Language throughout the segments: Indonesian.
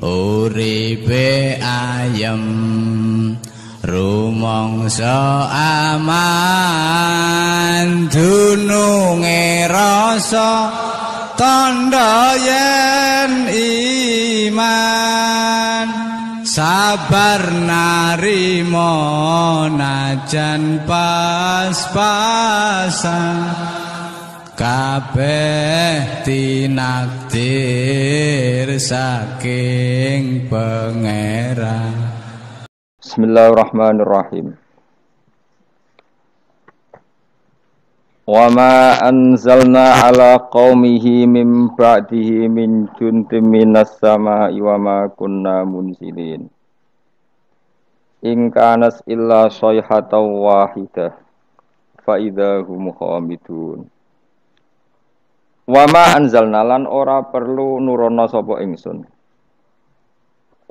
uripe ayem rumangsa aman dununge rasa tandha yen iman sabar narima najan pas-pasan kabeh tinakdir saking Pangeran. Bismillahirrahmanirrahim. Wa ma anzalna ala qaumihi min ba'dihi min juntim minas sama'i wa ma kunna munzilin. In kanas illa sayhatan wahidah fa idahum khamidun. Wa ma anzalna lan ora perlu nurono sapa ingsun.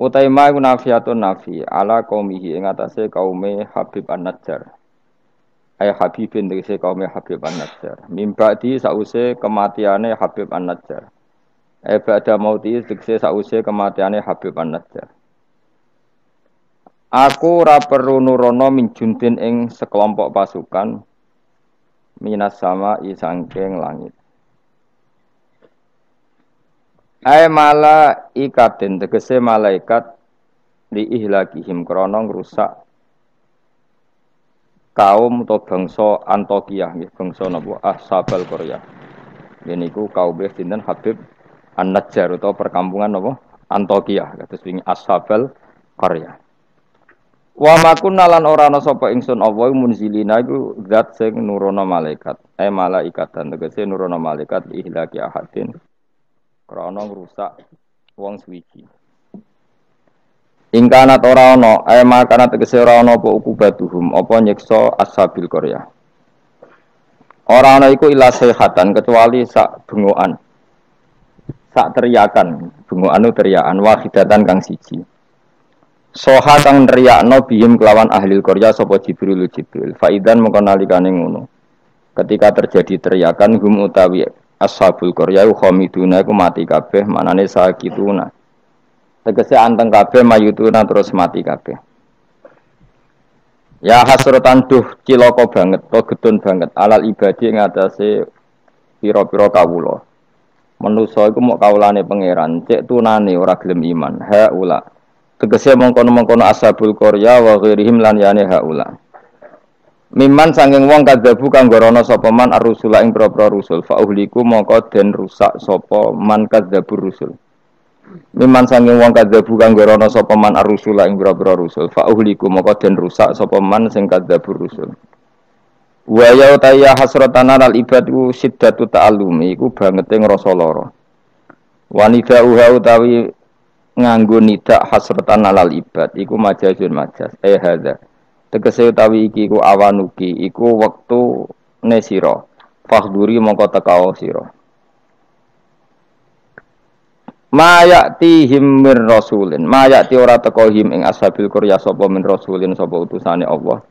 Utai ma iku nafiatun nafi ala qaumihi ing atase kaume Habib An-Najjar. Ay Habibin tegese kaume Habib An-Najjar. Mimbadi sause kematiane Habib An-Najjar. Ay ba'da mauti tegese sause kematiane Habib An-Najjar. Aku ora perlu nurono min juntin ing sekelompok pasukan minas sama isangking langit. Ay malaikatin tegese malaikat li ihlakihim krana ngrusak kaum atau bangsa Antokiyah nggih bangsa napa Ashabul Qaryah. Niku kaum sinten Habib An-Najjar utawa perkampungan napa Antokiyah kados wingi Ashabul Qaryah. Wa makunna lan ora ana sapa ingsun Allah munzilina iku zat sing nurono malaikat. Ay malaikatan tegese nurono malaikat li ihlaki ahadin krana ngrusak wong suwiji. Ingkanat ora ana, makana tegese ora ana apa ukubatuhum, apa nyiksa Ashabil Qaryah. Ora ana iku ila sayhatan kecuali sak bengokan. Sak teriakan, bengokan teriakan wahidatan kang siji. Soha kang nriyakno bihim kelawan ahli Qaryah sapa Jibril. Faidan mengko nalikane ngono. Ketika terjadi teriakan hum utawi Ashabul Qaryah khamiduna iku mati kabeh manane sakituna. Tegese anteng kabeh mayutuna terus mati kabeh. Ya hasratan duh cilaka banget, to gedun banget alal ibadi ing atase pira-pira kawula. Manusa iku mok kawulane pangeran, cek tunane ora gelem iman. Haula. Tegese mongkon-mongkon Ashabul Qaryah wa ghairihim lan yane haula. Miman sanging wong kadzabu kang gorono sapa man ar-rusula ing propro rusul fa uhliku mongko den rusak sapa man kadzabur rusul. Miman sanging wong kadzabu kang gorono sapa man ar-rusula ing propro rusul fa uhliku mongko den rusak sapa man sing kadzabur rusul. Wa ya tayya hasratan al ibadu siddatu ta'allumi iku bangete ngrasa lara. Wanita uha utawi nganggo nidak hasratan alal ibad iku majazun majaz hadza. Tegese utawi iki ku awanuki iku wektu ne sira fakhduri mongko tekao sira mayati mir rasulin mayati ora teka him ing Ashabil Qaryah sapa min rasulin sapa utusane Allah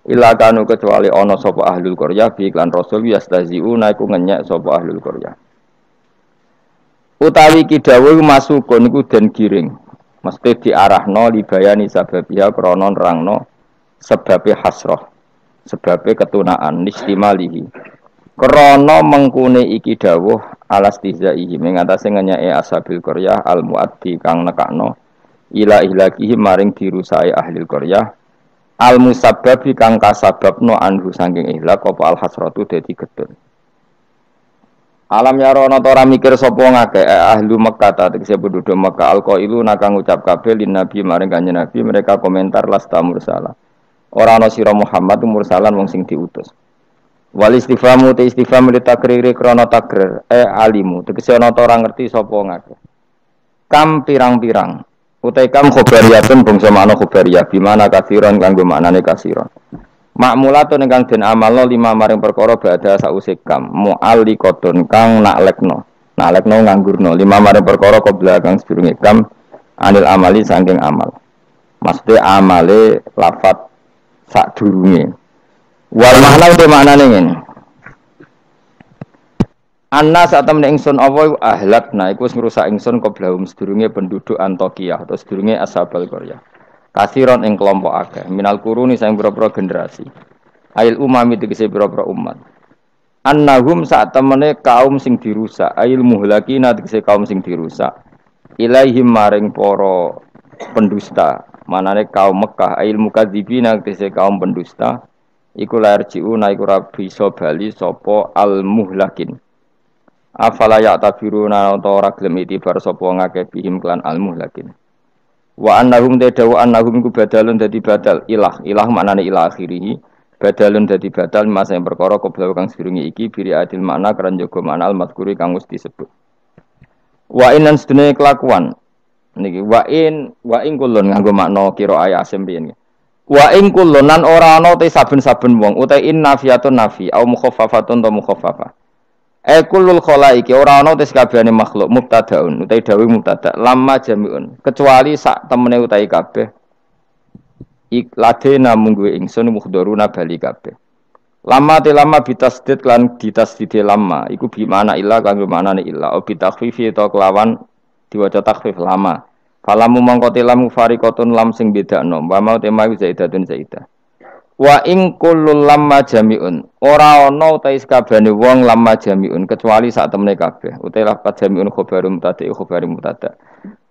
ila kanu kecuali ana sapa ahlul Qaryah bi iklan rasul yastaziuna iku ngenyek sapa ahlul Qaryah utawi iki dawuh masukun iku den giring mesti diarahno libayani sababiha krana nerangno sebabe hasrah sebabe ketunaan nistimalihi krana mengkune iki dawuh alastizaihi ing atase ngenyake Ashabil Qaryah al muaddi kang nekakno ila ihlakihi maring dirusai ahli Qaryah al musabbabi kang kasababno anhu saking ihlak apa al hasratu dadi gedun. Alam yarono ora mikir sapa ngake ahli Mekkah tegese penduduk Mekkah alqailu nakang ngucap kabeh lin nabi maring kanjeng nabi mereka komentar lasta mursala. Ora ana sira Muhammad mursalan wong sing diutus. Wal istifamu te istifham li takriri krana takrir alimu tegese ana ta ora ngerti sapa ngake. Kam pirang-pirang utai kam khobariyatun bangsa makna khobariyah bimana kasiron kanggo maknane kasiron. Makmulatun ingkang den amalno lima maring perkara badha sause kam mu'alliqatun kang naklekno nganggurno lima maring perkara qabla kang sedurunge kam anil amali saking amal. Maksudnya amale lafat sadurunge. Wal makna itu maknane ngene. Anna saat temen ingsun apa iku ahlakna iku wis ngrusak ingsun qoblahum sedurunge penduduk Antokia atau sedurunge Ashabal Qaryah. Kasiron ing kelompok akeh minal kuruni sang pira-pira generasi. Ail umami tegese pira-pira umat. Annahum saat temene kaum sing dirusak, ail muhlakina tegese kaum sing dirusak. Ilaihim maring para pendusta, manane kaum Mekah, ail mukadzibina tegese kaum pendusta. Iku lair jiuna iku ra bisa bali sapa al muhlakin. Afala ya tabiruna ora gelem itibar sapa ngake bihim klan al-muhlakin. Wa annahum tadawu annahum ku badalun dadi badal ilah maknane ilah akhirih badalun dadi badal masa yang perkara koblau kang sedurunge iki biri adil makna keran jaga makna al-mazkuri kang wis disebut. Wa inan sedune kelakuan niki wa in kulun nganggo makna kira ayat sembiyen. Wa in kulun lan ora ana te saben-saben wong uta in nafiyatun nafi au mukhaffafatun ta mukhaffafah. Kulul khalaiki ora ana tes kabehane makhluk mubtadaun utawi dawuh mubtada lamma jamiun kecuali sak temene utawi kabeh ikladena munggu ingsun mukhdharuna bali kabeh lama bitasdid lan ditasdid lama iku bi mana illa kanggo manane illa obi takhfifi to kelawan diwaca takhfif lama falamu mangko tilam fariqatun lam sing bedakno wa mau tema zaidatun zaidah. Wa ing kullul lamma jami'un ora ana utahe sakabehane wong lamma jami'un kecuali sak temene kabeh utahe lafaz jami'un khobarum mutada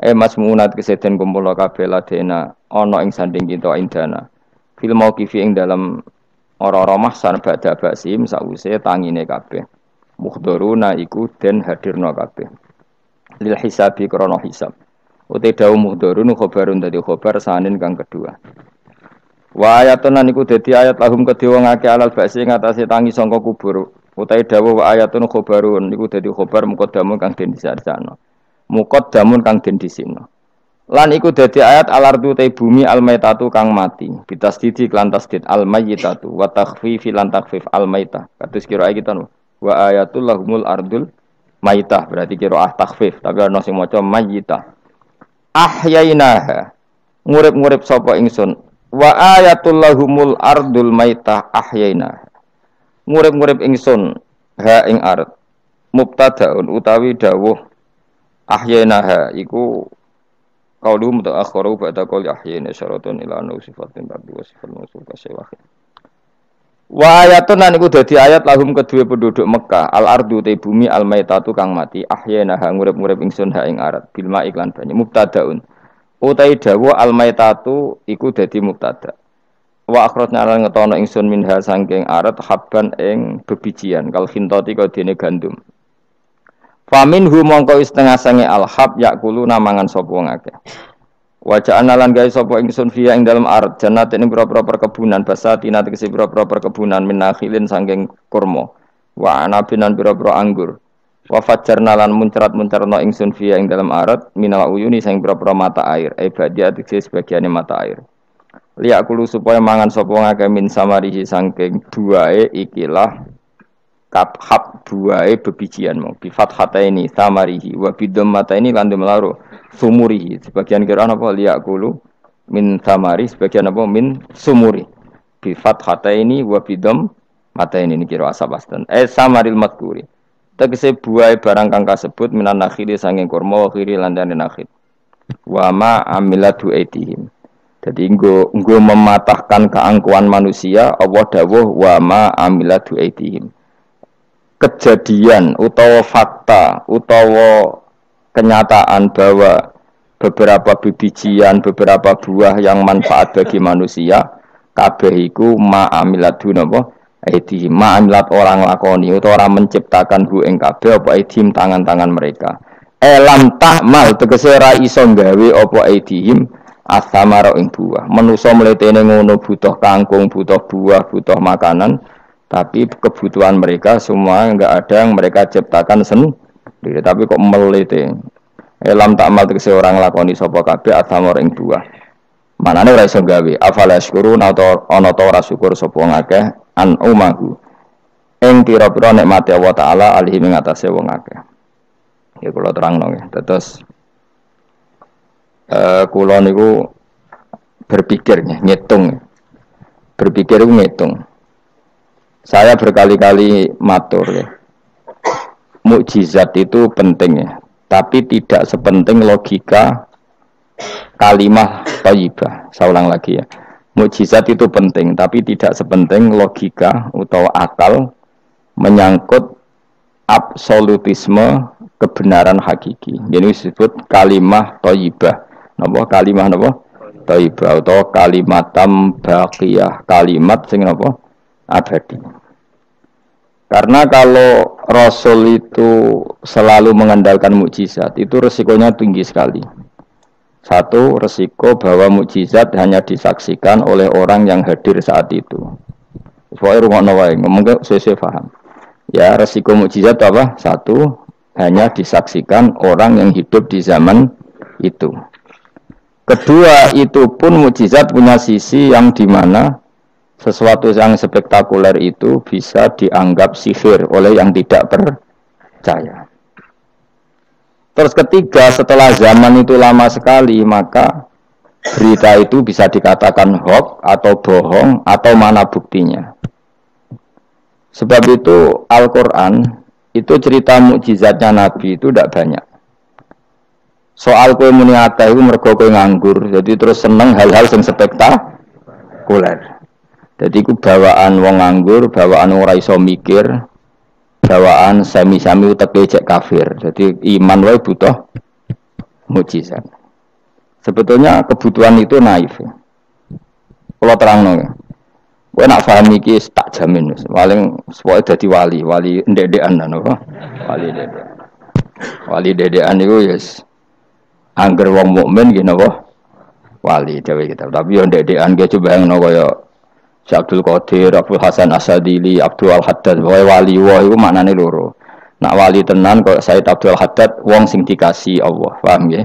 masmunat keseden kumpul kabeh ladena ana ing sanding kita indana fil mauqifi ing dalam ora-ora mahsan badha basim sause tangine kabeh mukhdharuna iku den hadirna kabeh lil hisabi krana hisab utahe dawuh mukhdharun khobarun dadi khobar sanin kang kedua. Wa ayatun niku dadi ayat lahum kedhe wong akeh alal ba'si ngatasé tangi sangka kubur utahe dawuh wa ayatun khobarun niku dadi khobar muqaddamun kang den disarjana muqaddamun kang den disina lan iku dadi ayat alardu te bumi almaitatu kang mati bitasdidi lan tasdid almayyitatu wa takhfifi lan takhfif almaitah kados kira kita wa ayatul lahumul ardul maitah berarti kira takhfif tapi ana sing maca mayyitah ahyainaha ngurip-ngurip sapa ingsun wa ayatul lahumul ardul maitah ahyaina ngurip-ngurip ingsun ha ing ard mubtadaun utawi dawuh ahyaina iku qaulu mutaakhiru ba'da qauli ahyaina syaratun ila anna sifatin ba'du wa sifatul mausul kasawahid wa ayatun lan iku dadi ayat lahum kedue penduduk Mekah al ardu te bumi al maitatu kang mati ahyaina ngurip-ngurip ingsun ha ing ard bil ma iklan banyu mubtadaun utai dawa al-maitatu iku dadi mubtada. Wa akhrajna lan ngetono ingsun minha saking arat habban ing bebijian kal khintati kadene gandum. Faminhu mongko setengah sange al-hab yakulu namangan sapa wong akeh. Wa ja'alna lan gawe sapa ingsun fiya ing dalem arat jannatin ing pira-pira perkebunan basatina tegese pira-pira perkebunan minakhilin saking kurma. Wa anabinan pira-pira anggur. Wa fajjarna lan muncrat-muncarna ingsun fiya ing dalam arat minal uyuni sing pira-pira mata air badia tegese sebagiane mata air liya kulo supaya mangan sapa ngake min samarihi saking buahe ikilah kaphab buahe bebijian mau bi fathataini samarihi wa bidammataini lan demlaro sumurihi sebagian kira apa liya kulo min samari sebagian apa min sumuri bi fathataini wa bidammataini ini kira asabastan samaril madkuri tegese buah barang kang kasebut minan nakhili sanging kurma wa khiri landane nakhil wa ma amilatu aitihim dadi nggo mematahkan keangkuhan manusia Allah dawuh wa ma amilatu aitihim kejadian utawa fakta utawa kenyataan bahwa beberapa bibijian beberapa buah yang manfaat bagi manusia kabeh iku ma amilatu napa aidihim ma'amilat orang lakoni utawa orang menciptakan hu ing kabeh apa aidihim tangan-tangan mereka lam tahmal tegese ra iso gawe apa aidihim asamara ing buah manusa mletene ngono butuh kangkung butuh buah butuh makanan tapi kebutuhan mereka semua enggak ada yang mereka ciptakan sendiri tapi kok melete lam tahmal tegese orang lakoni sapa kabeh asamara ing buah manane ora iso gawe afala syukurun atau ana ta ora syukur sapa ngakeh an umahu ing pira-pira nikmate Allah taala alihi ing atase wong akeh. Ya kula terangno nggih. Terus kula niku berpikir ngitung. Berpikir ngitung. Saya berkali-kali matur ya. mukjizat itu penting ya, tapi tidak sepenting logika kalimah thayyibah. Saya ulang lagi ya. Mukjizat itu penting, tapi tidak sepenting logika atau akal menyangkut absolutisme kebenaran hakiki. Jadi disebut kalimah thayyibah. Napa kalimah napa? Thayyibah atau kalimatam baqiyah, kalimat sing napa? Abadi. Karena kalau Rasul itu selalu mengandalkan mukjizat, itu resikonya tinggi sekali. Satu, resiko bahwa mukjizat hanya disaksikan oleh orang yang hadir saat itu. Soalnya rumah nawai, ngomong sesuai paham. Ya, resiko mukjizat apa? Satu, hanya disaksikan orang yang hidup di zaman itu. Kedua, itu pun mukjizat punya sisi yang dimana sesuatu yang spektakuler itu bisa dianggap sihir oleh yang tidak percaya. Terus ketiga, setelah zaman itu lama sekali, maka berita itu bisa dikatakan hoax atau bohong atau mana buktinya. Sebab itu Al-Quran itu cerita mukjizatnya Nabi itu tidak banyak. Soal kowe muni akeh iku mergo kowe nganggur, jadi terus seneng hal-hal yang spektakuler. Jadi ku bawaan wong nganggur, bawaan ora iso mikir, bawaan sami-sami uteke cek kafir. Jadi iman wae butuh mukjizat. Sebetulnya kebutuhan itu naif. Kalau terangno ya. Kowe nak paham iki tak jamin wis. Paling pokoke dadi wali ndek-ndekan napa? Wali ndek. Wali dedekan iku yes. Angger wong mukmin nggih napa? Wali dhewe kita. Tapi yo ndek-ndekan ge coba ngono kaya Syekh Abdul Qadir, Abdul Hasan Asadili, Abdul Al-Haddad, wali wah itu maknane loro. Nak wali tenan kok Said Abdul Haddad wong sing dikasih Allah, paham nggih?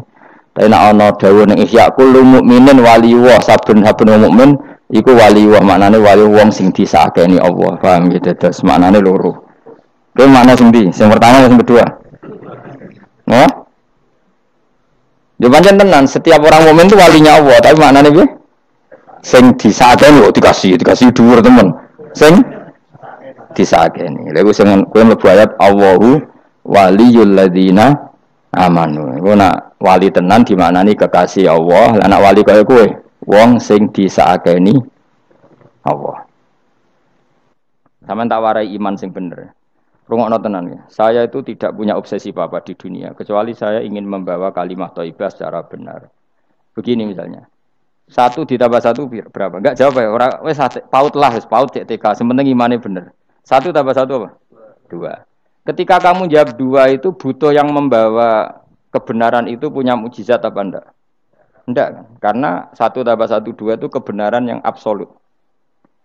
Tapi nak ana dawuh ning Ihya kullu mukminin wali wah, saben-saben wong mukmin iku wali wah, maknane wali wong sing disakeni Allah, paham nggih? Dados maknane loro. Kuwi makna sing ndi? Sing pertama sing kedua? Noh? Yo pancen tenan, setiap orang mukmin itu walinya Allah, tapi maknane piye? Sing disakeni kok dikasih dhuwur temen. Sing disakeni. Lha iku sing kowe mlebu ayat Allahu waliyul ladzina amanu. Iku nak wali tenan dimaknani kekasih Allah, lan nak wali kaya kowe wong sing disakeni Allah. Sampeyan tak warai iman sing bener. Rungokno tenan ya. Saya itu tidak punya obsesi apa-apa di dunia kecuali saya ingin membawa kalimat thayyibah secara benar. Begini misalnya. 1 ditambah 1 berapa? Enggak jawab ya. Orang wes paut lah, paut cek TK. Sementing imannya bener. 1 tambah 1 apa? 2. Ketika kamu jawab 2 itu butuh yang membawa kebenaran itu punya mukjizat apa enggak? Enggak kan? Karena 1 tambah 1 2 itu kebenaran yang absolut.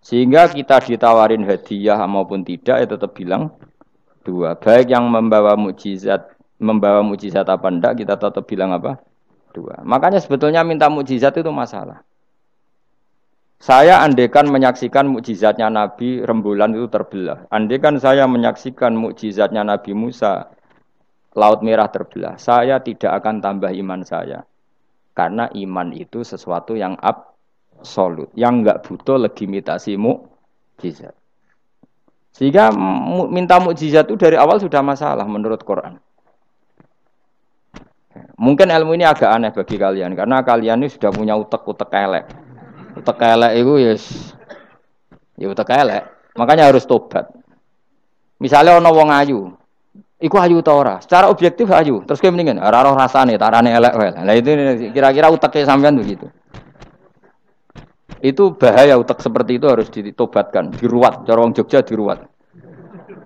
Sehingga kita ditawarin hadiah maupun tidak ya tetap bilang 2. Baik yang membawa mukjizat apa enggak kita tetap bilang apa? 2. Makanya sebetulnya minta mukjizat itu masalah. Saya andekan menyaksikan mukjizatnya Nabi rembulan itu terbelah. Andekan saya menyaksikan mukjizatnya Nabi Musa Laut Merah terbelah. Saya tidak akan tambah iman saya. Karena iman itu sesuatu yang absolut, yang enggak butuh legitimasi mukjizat. Sehingga minta mukjizat itu dari awal sudah masalah menurut Quran. Mungkin ilmu ini agak aneh bagi kalian karena kalian ini sudah punya utek-utek elek. Utek elek itu ya utek elek. Makanya harus tobat. Misalnya ana wong ayu. Iku ayu ta ora? Secara objektif ayu. Terus kowe mendingan ora roh rasane, tarane elek wae. Lah itu kira-kira uteke sampean begitu. Itu bahaya utek seperti itu harus ditobatkan, diruat. Cara wong Jogja diruat.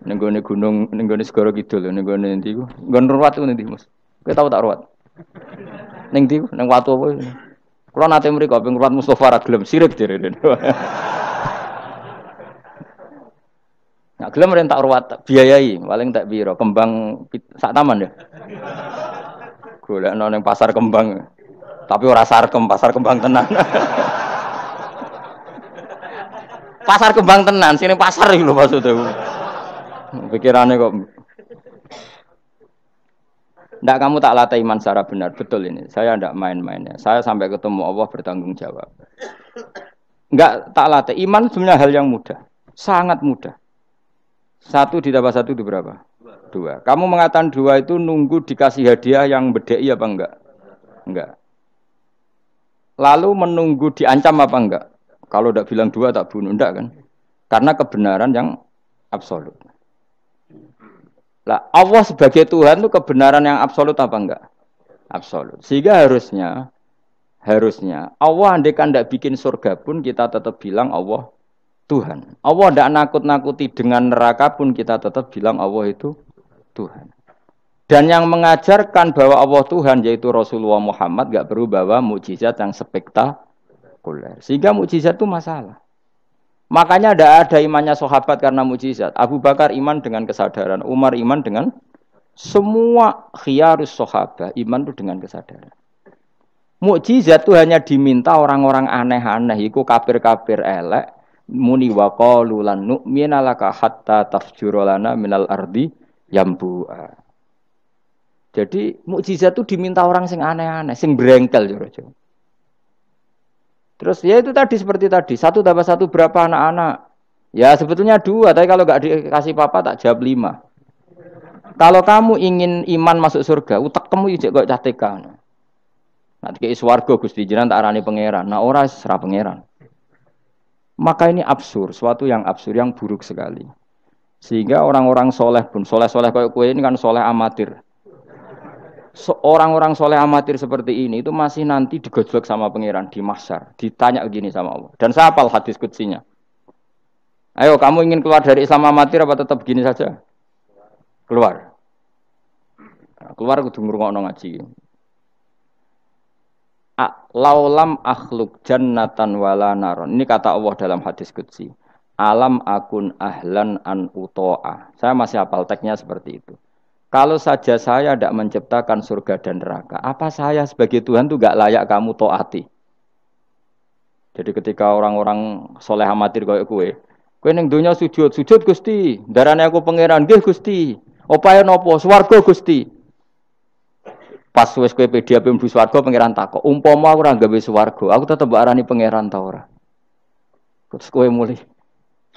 Ning gone gunung, ning gone segara kidul, ning gone endi ku? Nggon ruat ku endi, Mas? Kowe tau tak ruat? Ning ndi? Ning watu apa? Kula nate mriko ping ruat Mustofa ra gelem sirik direne. Nah, gelem ren tak ruat biayai, paling tak piro? Kembang sak taman ya. Golekno ning pasar kembang. Tapi ora sarkem, pasar kembang tenan. Pasar kembang tenan, sini pasar iki lho maksudku. Pikirane kok ndak kamu tak latih iman secara benar, betul ini. Saya ndak main-main ya. Saya sampai ketemu Allah bertanggung jawab. Enggak tak latih iman sebenarnya hal yang mudah, sangat mudah. 1 ditambah 1 itu berapa? Dua. Kamu mengatakan dua itu nunggu dikasih hadiah yang bedei apa enggak? Enggak. Lalu menunggu diancam apa enggak? Kalau udah bilang dua tak bunuh, enggak kan? Karena kebenaran yang absolut. Lah, Allah sebagai Tuhan itu kebenaran yang absolut apa enggak? Absolut. Sehingga harusnya Allah andaikan tidak bikin surga pun kita tetap bilang Allah Tuhan. Allah tidak nakut-nakuti dengan neraka pun kita tetap bilang Allah itu Tuhan. Dan yang mengajarkan bahwa Allah Tuhan yaitu Rasulullah Muhammad gak perlu bawa mukjizat yang spektakuler. Sehingga mukjizat itu masalah. Makanya tidak ada imannya sahabat karena mukjizat. Abu Bakar iman dengan kesadaran, Umar iman dengan semua khiyarus sahabat iman itu dengan kesadaran. Mukjizat itu hanya diminta orang-orang aneh-aneh, iku kafir-kafir elek, muni wa qalu lan nu'mina laka hatta tafjura lana minal ardi yambu'a. Jadi mukjizat itu diminta orang sing aneh-aneh, sing brengkel jero-jero. Terus ya itu tadi seperti tadi, 1 tambah 1 berapa anak-anak? Ya sebetulnya 2, tapi kalau nggak dikasih papa tak jawab 5. Kalau kamu ingin iman masuk surga, utak kamu ijek kok catekan. Nanti ke swarga Gusti jenengan tak arani pangeran. Nah ora serah pangeran. Maka ini absurd, suatu yang absurd, yang buruk sekali. Sehingga orang-orang soleh pun, soleh-soleh kayak kue ini kan soleh amatir. Orang-orang soleh amatir seperti ini itu masih nanti digojlok sama pangeran di mahsyar, ditanya begini sama Allah. Dan saya hafal hadis qudsinya. Ayo kamu ingin keluar dari Islam amatir apa tetap begini saja? Keluar. Nah, keluar kudu ngrungokno ngaji. Laulam akhluk jannatan wala naron. Ini kata Allah dalam hadis qudsi. Alam akun ahlan an uto'a. Saya masih hafal teksnya seperti itu. Kalau saja saya tidak menciptakan surga dan neraka, apa saya sebagai Tuhan itu gak layak kamu taati? Jadi ketika orang-orang soleh amatir kayak kue ning dunya sujud Gusti, darane aku pangeran nggih Gusti. Opae napa? Swarga Gusti. Pas wis kowe pede ape mlebu swarga pangeran takok, umpama aku ora gawe swarga, aku tetep arani pangeran ta ora? Terus kowe mulih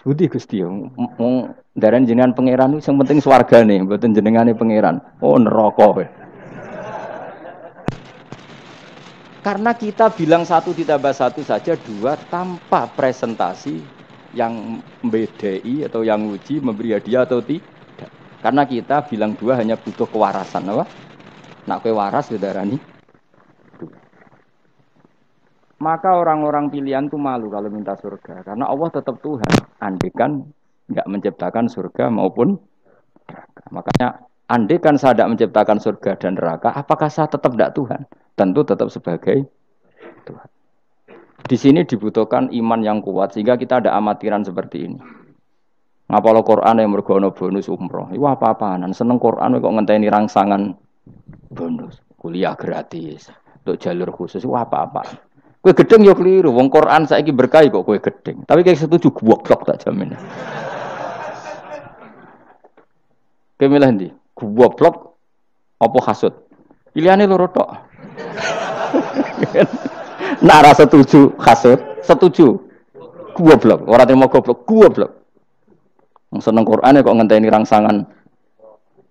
Budi Gusti ya, wong daran jenengan pangeran itu yang penting swargane, mboten jenengane pangeran. Oh neraka kowe. Karena kita bilang 1 ditambah 1 saja 2 tanpa presentasi yang membedai atau yang uji memberi hadiah atau tidak. Karena kita bilang 2 hanya butuh kewarasan, apa? Nak kowe waras ya darani. Maka orang-orang pilihan itu malu kalau minta surga. Karena Allah tetap Tuhan. Andikan enggak menciptakan surga maupun neraka. Makanya andikan saya tidak menciptakan surga dan neraka, apakah saya tetap tidak Tuhan? Tentu tetap sebagai Tuhan. Di sini dibutuhkan iman yang kuat sehingga kita ada amatiran seperti ini. Ngapalo Quran yang mergono bonus umroh. Itu apa-apaan. Seneng Quran kok ngenteni rangsangan bonus. Kuliah gratis. Untuk jalur khusus itu apa-apaan. Kue gedeng yo keliru, wong Quran saiki berkah kok kue gedeng. Tapi kayak setuju goblok tak jamin. Kowe milih ndi? Goblok apa hasud? Pilihane loro tok. Nak ra setuju hasud, setuju goblok. Ora terima goblok. Wong seneng Quran kok ngenteni rangsangan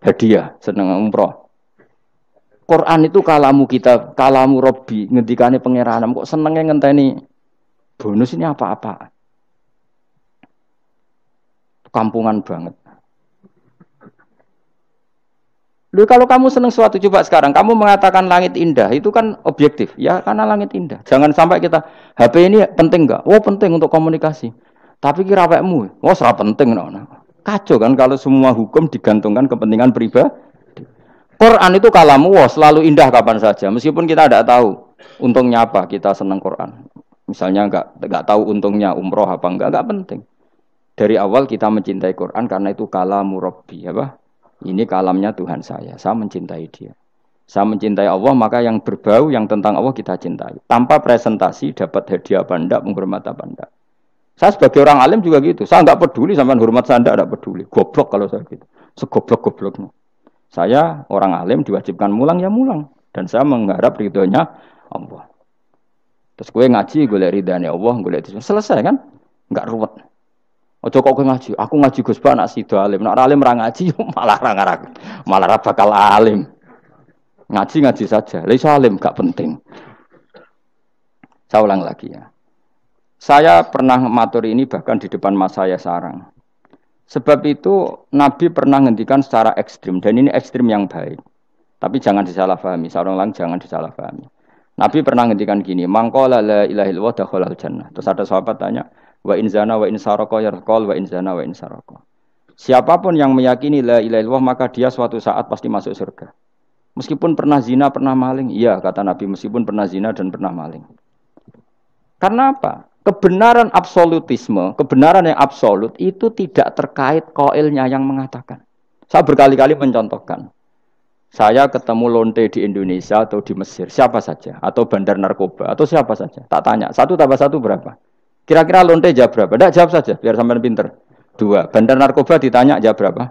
hadiah, seneng umroh. Quran itu kalamu kita, kalamu Robbi, ngendikane pangeran. Kok senengnya ngenteni bonus ini apa-apa? Kampungan banget. Lalu kalau kamu seneng suatu, coba sekarang kamu mengatakan langit indah, itu kan objektif, ya karena langit indah. Jangan sampai kita HP ini penting enggak? Oh penting untuk komunikasi. Tapi kira awakmu, oh serap penting. Kacau kan kalau semua hukum digantungkan kepentingan pribadi. Quran itu kalamu selalu indah kapan saja, meskipun kita tidak tahu untungnya apa kita senang Quran. Misalnya enggak tahu untungnya umroh apa enggak penting. Dari awal kita mencintai Quran karena itu kalamu Rabbi, apa? Ini kalamnya Tuhan saya mencintai dia. Saya mencintai Allah, maka yang berbau yang tentang Allah kita cintai. Tanpa presentasi dapat hadiah apa enggak, menghormat apa enggak. Saya sebagai orang alim juga gitu. Saya enggak peduli sampean hormat saya enggak peduli. Goblok kalau saya gitu. Segoblok-gobloknya. Saya orang alim diwajibkan mulang ya mulang dan saya mengharap ridhonya Allah. Terus gue ngaji golek ridhane Allah, golek itu selesai kan? Enggak ruwet. Ojo kok kowe ngaji. Aku ngaji Gus Ba nak sida alim. Nak alim ra ngaji malah ra bakal alim. Ngaji saja. Lah iso alim gak penting. Saya ulang lagi ya. Saya pernah matur ini bahkan di depan mas saya sarang. Sebab itu Nabi pernah ngendikan secara ekstrim dan ini ekstrim yang baik. Tapi jangan disalahpahami. Saya ulang jangan disalahpahami. Nabi pernah ngendikan gini, "Mangqala la ilaha illallah dakhalal jannah." Terus ada sahabat tanya, "Wa in zana wa in saraka yarqal wa in zana wa in saraka." Siapapun yang meyakini la ilaha illallah maka dia suatu saat pasti masuk surga. Meskipun pernah zina, pernah maling. Iya, kata Nabi, meskipun pernah zina dan pernah maling. Karena apa? Kebenaran absolutisme, kebenaran yang absolut itu tidak terkait qailnya yang mengatakan. Saya berkali-kali mencontohkan. Saya ketemu lonte di Indonesia atau di Mesir, siapa saja, atau bandar narkoba, atau siapa saja. Tak tanya, 1 tambah 1 berapa? Kira-kira lonte jawab berapa? Tidak, jawab saja, biar sampean pinter. 2. Bandar narkoba ditanya jawab berapa?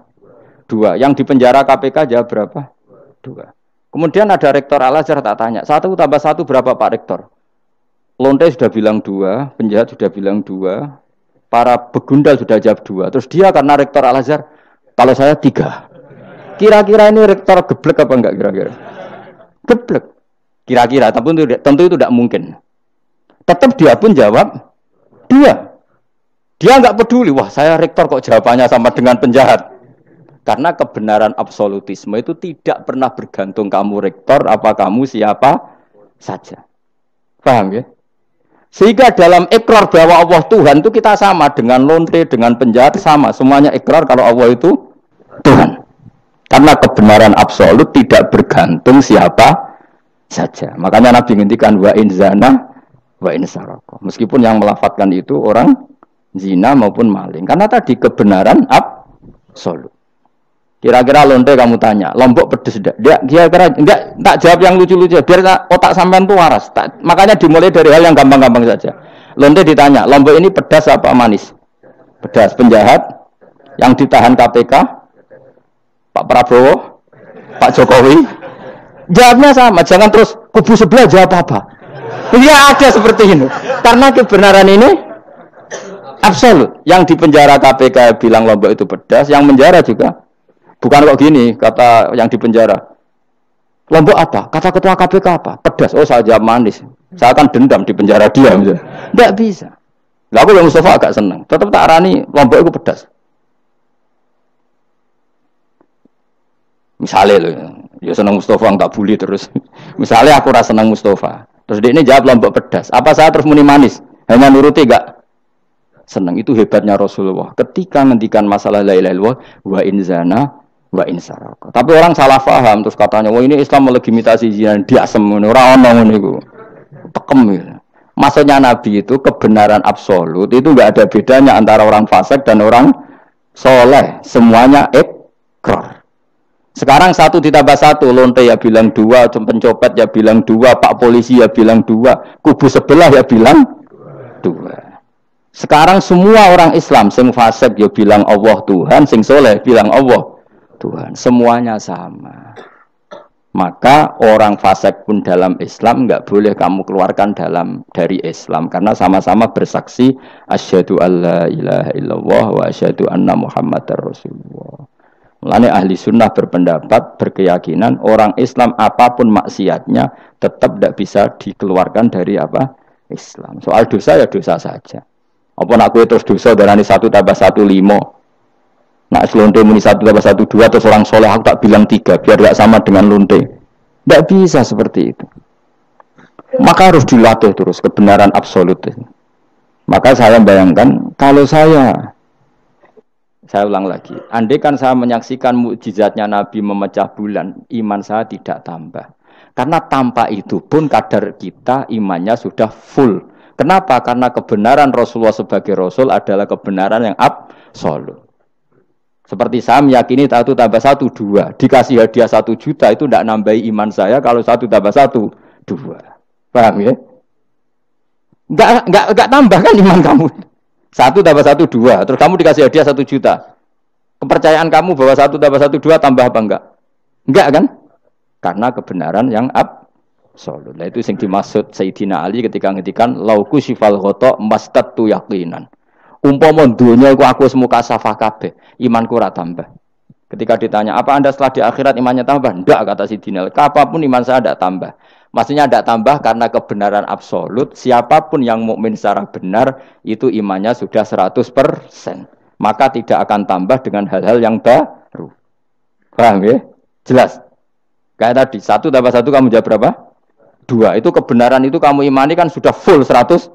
2. Yang di penjara KPK jawab berapa? 2. Kemudian ada rektor Al-Azhar tak tanya, 1 tambah 1 berapa Pak Rektor? Lonte sudah bilang 2, penjahat sudah bilang 2, para begundal sudah jawab 2. Terus dia karena rektor Al-Azhar, kalau saya 3. Kira-kira ini rektor geblek apa enggak kira-kira? Geblek. Kira-kira, tapi tentu itu tidak mungkin. Tetap dia pun jawab 2. Dia enggak peduli, wah saya rektor kok jawabannya sama dengan penjahat. Karena kebenaran absolutisme itu tidak pernah bergantung kamu rektor, apa kamu siapa saja. Paham ya? Sehingga dalam ikrar bahwa Allah Tuhan itu kita sama dengan lonte, dengan penjahat sama. Semuanya ikrar kalau Allah itu Tuhan. Karena kebenaran absolut tidak bergantung siapa saja. Makanya Nabi ngendikan wa in zana wa in saraka. Meskipun yang melafadzkan itu orang zina maupun maling. Karena tadi kebenaran absolut. Kira-kira lonte kamu tanya, Lombok pedes enggak? Dia kira enggak, tak jawab yang lucu-lucu biar otak sampean tuh waras. Makanya dimulai dari hal yang gampang-gampang saja. Lonte ditanya, Lombok ini pedas apa manis? Pedas. Penjahat yang ditahan KPK Pak Prabowo, Pak Jokowi, jawabnya sama. Jangan terus kubu sebelah jawab apa. Ya ada seperti ini. Karena kebenaran ini absolut. Yang di penjara KPK bilang Lombok itu pedas, yang penjara juga. Bukan kok gini, kata yang di penjara. Lombok apa? Kata ketua KPK apa? Pedas. Oh saya jawab manis. Saya akan dendam di penjara dia. Tidak bisa. Lah aku yang Mustafa agak senang. Tetap tak arani Lombok itu pedas. Misalnya loh, ya senang Mustafa tak bully terus. Misalnya aku rasa senang Mustafa, terus dia ini jawab Lombok pedas. Apa saya terus muni manis? Hanya nuruti gak? Senang. Itu hebatnya Rasulullah. Ketika ngendikan masalah la ilaha illallah wa in zana wa in saraka. Tapi orang salah paham terus katanya, wah ini Islam melegitimasi zina, dia semen ora ono ngono iku. Tekem ya. Maksudnya Nabi itu kebenaran absolut itu enggak ada bedanya antara orang fasik dan orang soleh. Semuanya ikrar. Sekarang 1 ditambah 1, lonte ya bilang 2, pencopet ya bilang 2, pak polisi ya bilang 2, kubu sebelah ya bilang 2. Sekarang semua orang Islam sing fasik ya bilang Allah Tuhan, sing soleh bilang Allah Tuhan. Semuanya sama. Maka orang fasik pun dalam Islam enggak boleh kamu keluarkan dari Islam karena sama-sama bersaksi asyhadu alla ilaha illallah wa asyhadu anna muhammadar rasulullah. Mulanya ahli sunnah berpendapat, berkeyakinan orang Islam apapun maksiatnya tetap tidak bisa dikeluarkan dari apa? Islam. Soal dosa ya dosa saja. Apa nak kue terus dosa darani 1 tambah 1 5. Nak selonte muni 1 tambah 1 2 terus orang soleh aku tak bilang 3 biar tidak sama dengan lonte. Tidak bisa seperti itu. Maka harus dilatih terus kebenaran absolut. Maka saya bayangkan kalau saya ulang lagi, andai kan saya menyaksikan mukjizatnya Nabi memecah bulan, iman saya tidak tambah. Karena tanpa itu pun kadar kita imannya sudah full. Kenapa? Karena kebenaran Rasulullah sebagai Rasul adalah kebenaran yang absolut. Seperti saya meyakini 1 tambah 1 2. Dikasih hadiah 1 juta itu tidak nambahi iman saya kalau 1 tambah 1 2. Paham ya? Enggak tambah kan iman kamu. 1 tambah 1 2. Terus kamu dikasih hadiah 1 juta. Kepercayaan kamu bahwa 1 tambah 1 2 tambah apa enggak? Enggak kan? Karena kebenaran yang absolut. Nah, itu yang dimaksud Sayyidina Ali ketika ngetikan lauku sifal ghata mastatu yaqinan. Umpama dunya iku aku semuka safah kabeh, imanku ora tambah. Ketika ditanya, apa Anda setelah di akhirat imannya tambah? Enggak, kata Sidinal. Apapun iman saya tidak tambah. Maksudnya tidak tambah karena kebenaran absolut. Siapapun yang mukmin secara benar, itu imannya sudah 100%. Maka tidak akan tambah dengan hal-hal yang baru. Paham ya? Jelas. Kayak tadi, 1 tambah 1 kamu jawab berapa? 2. Itu kebenaran itu kamu imani kan sudah full 100.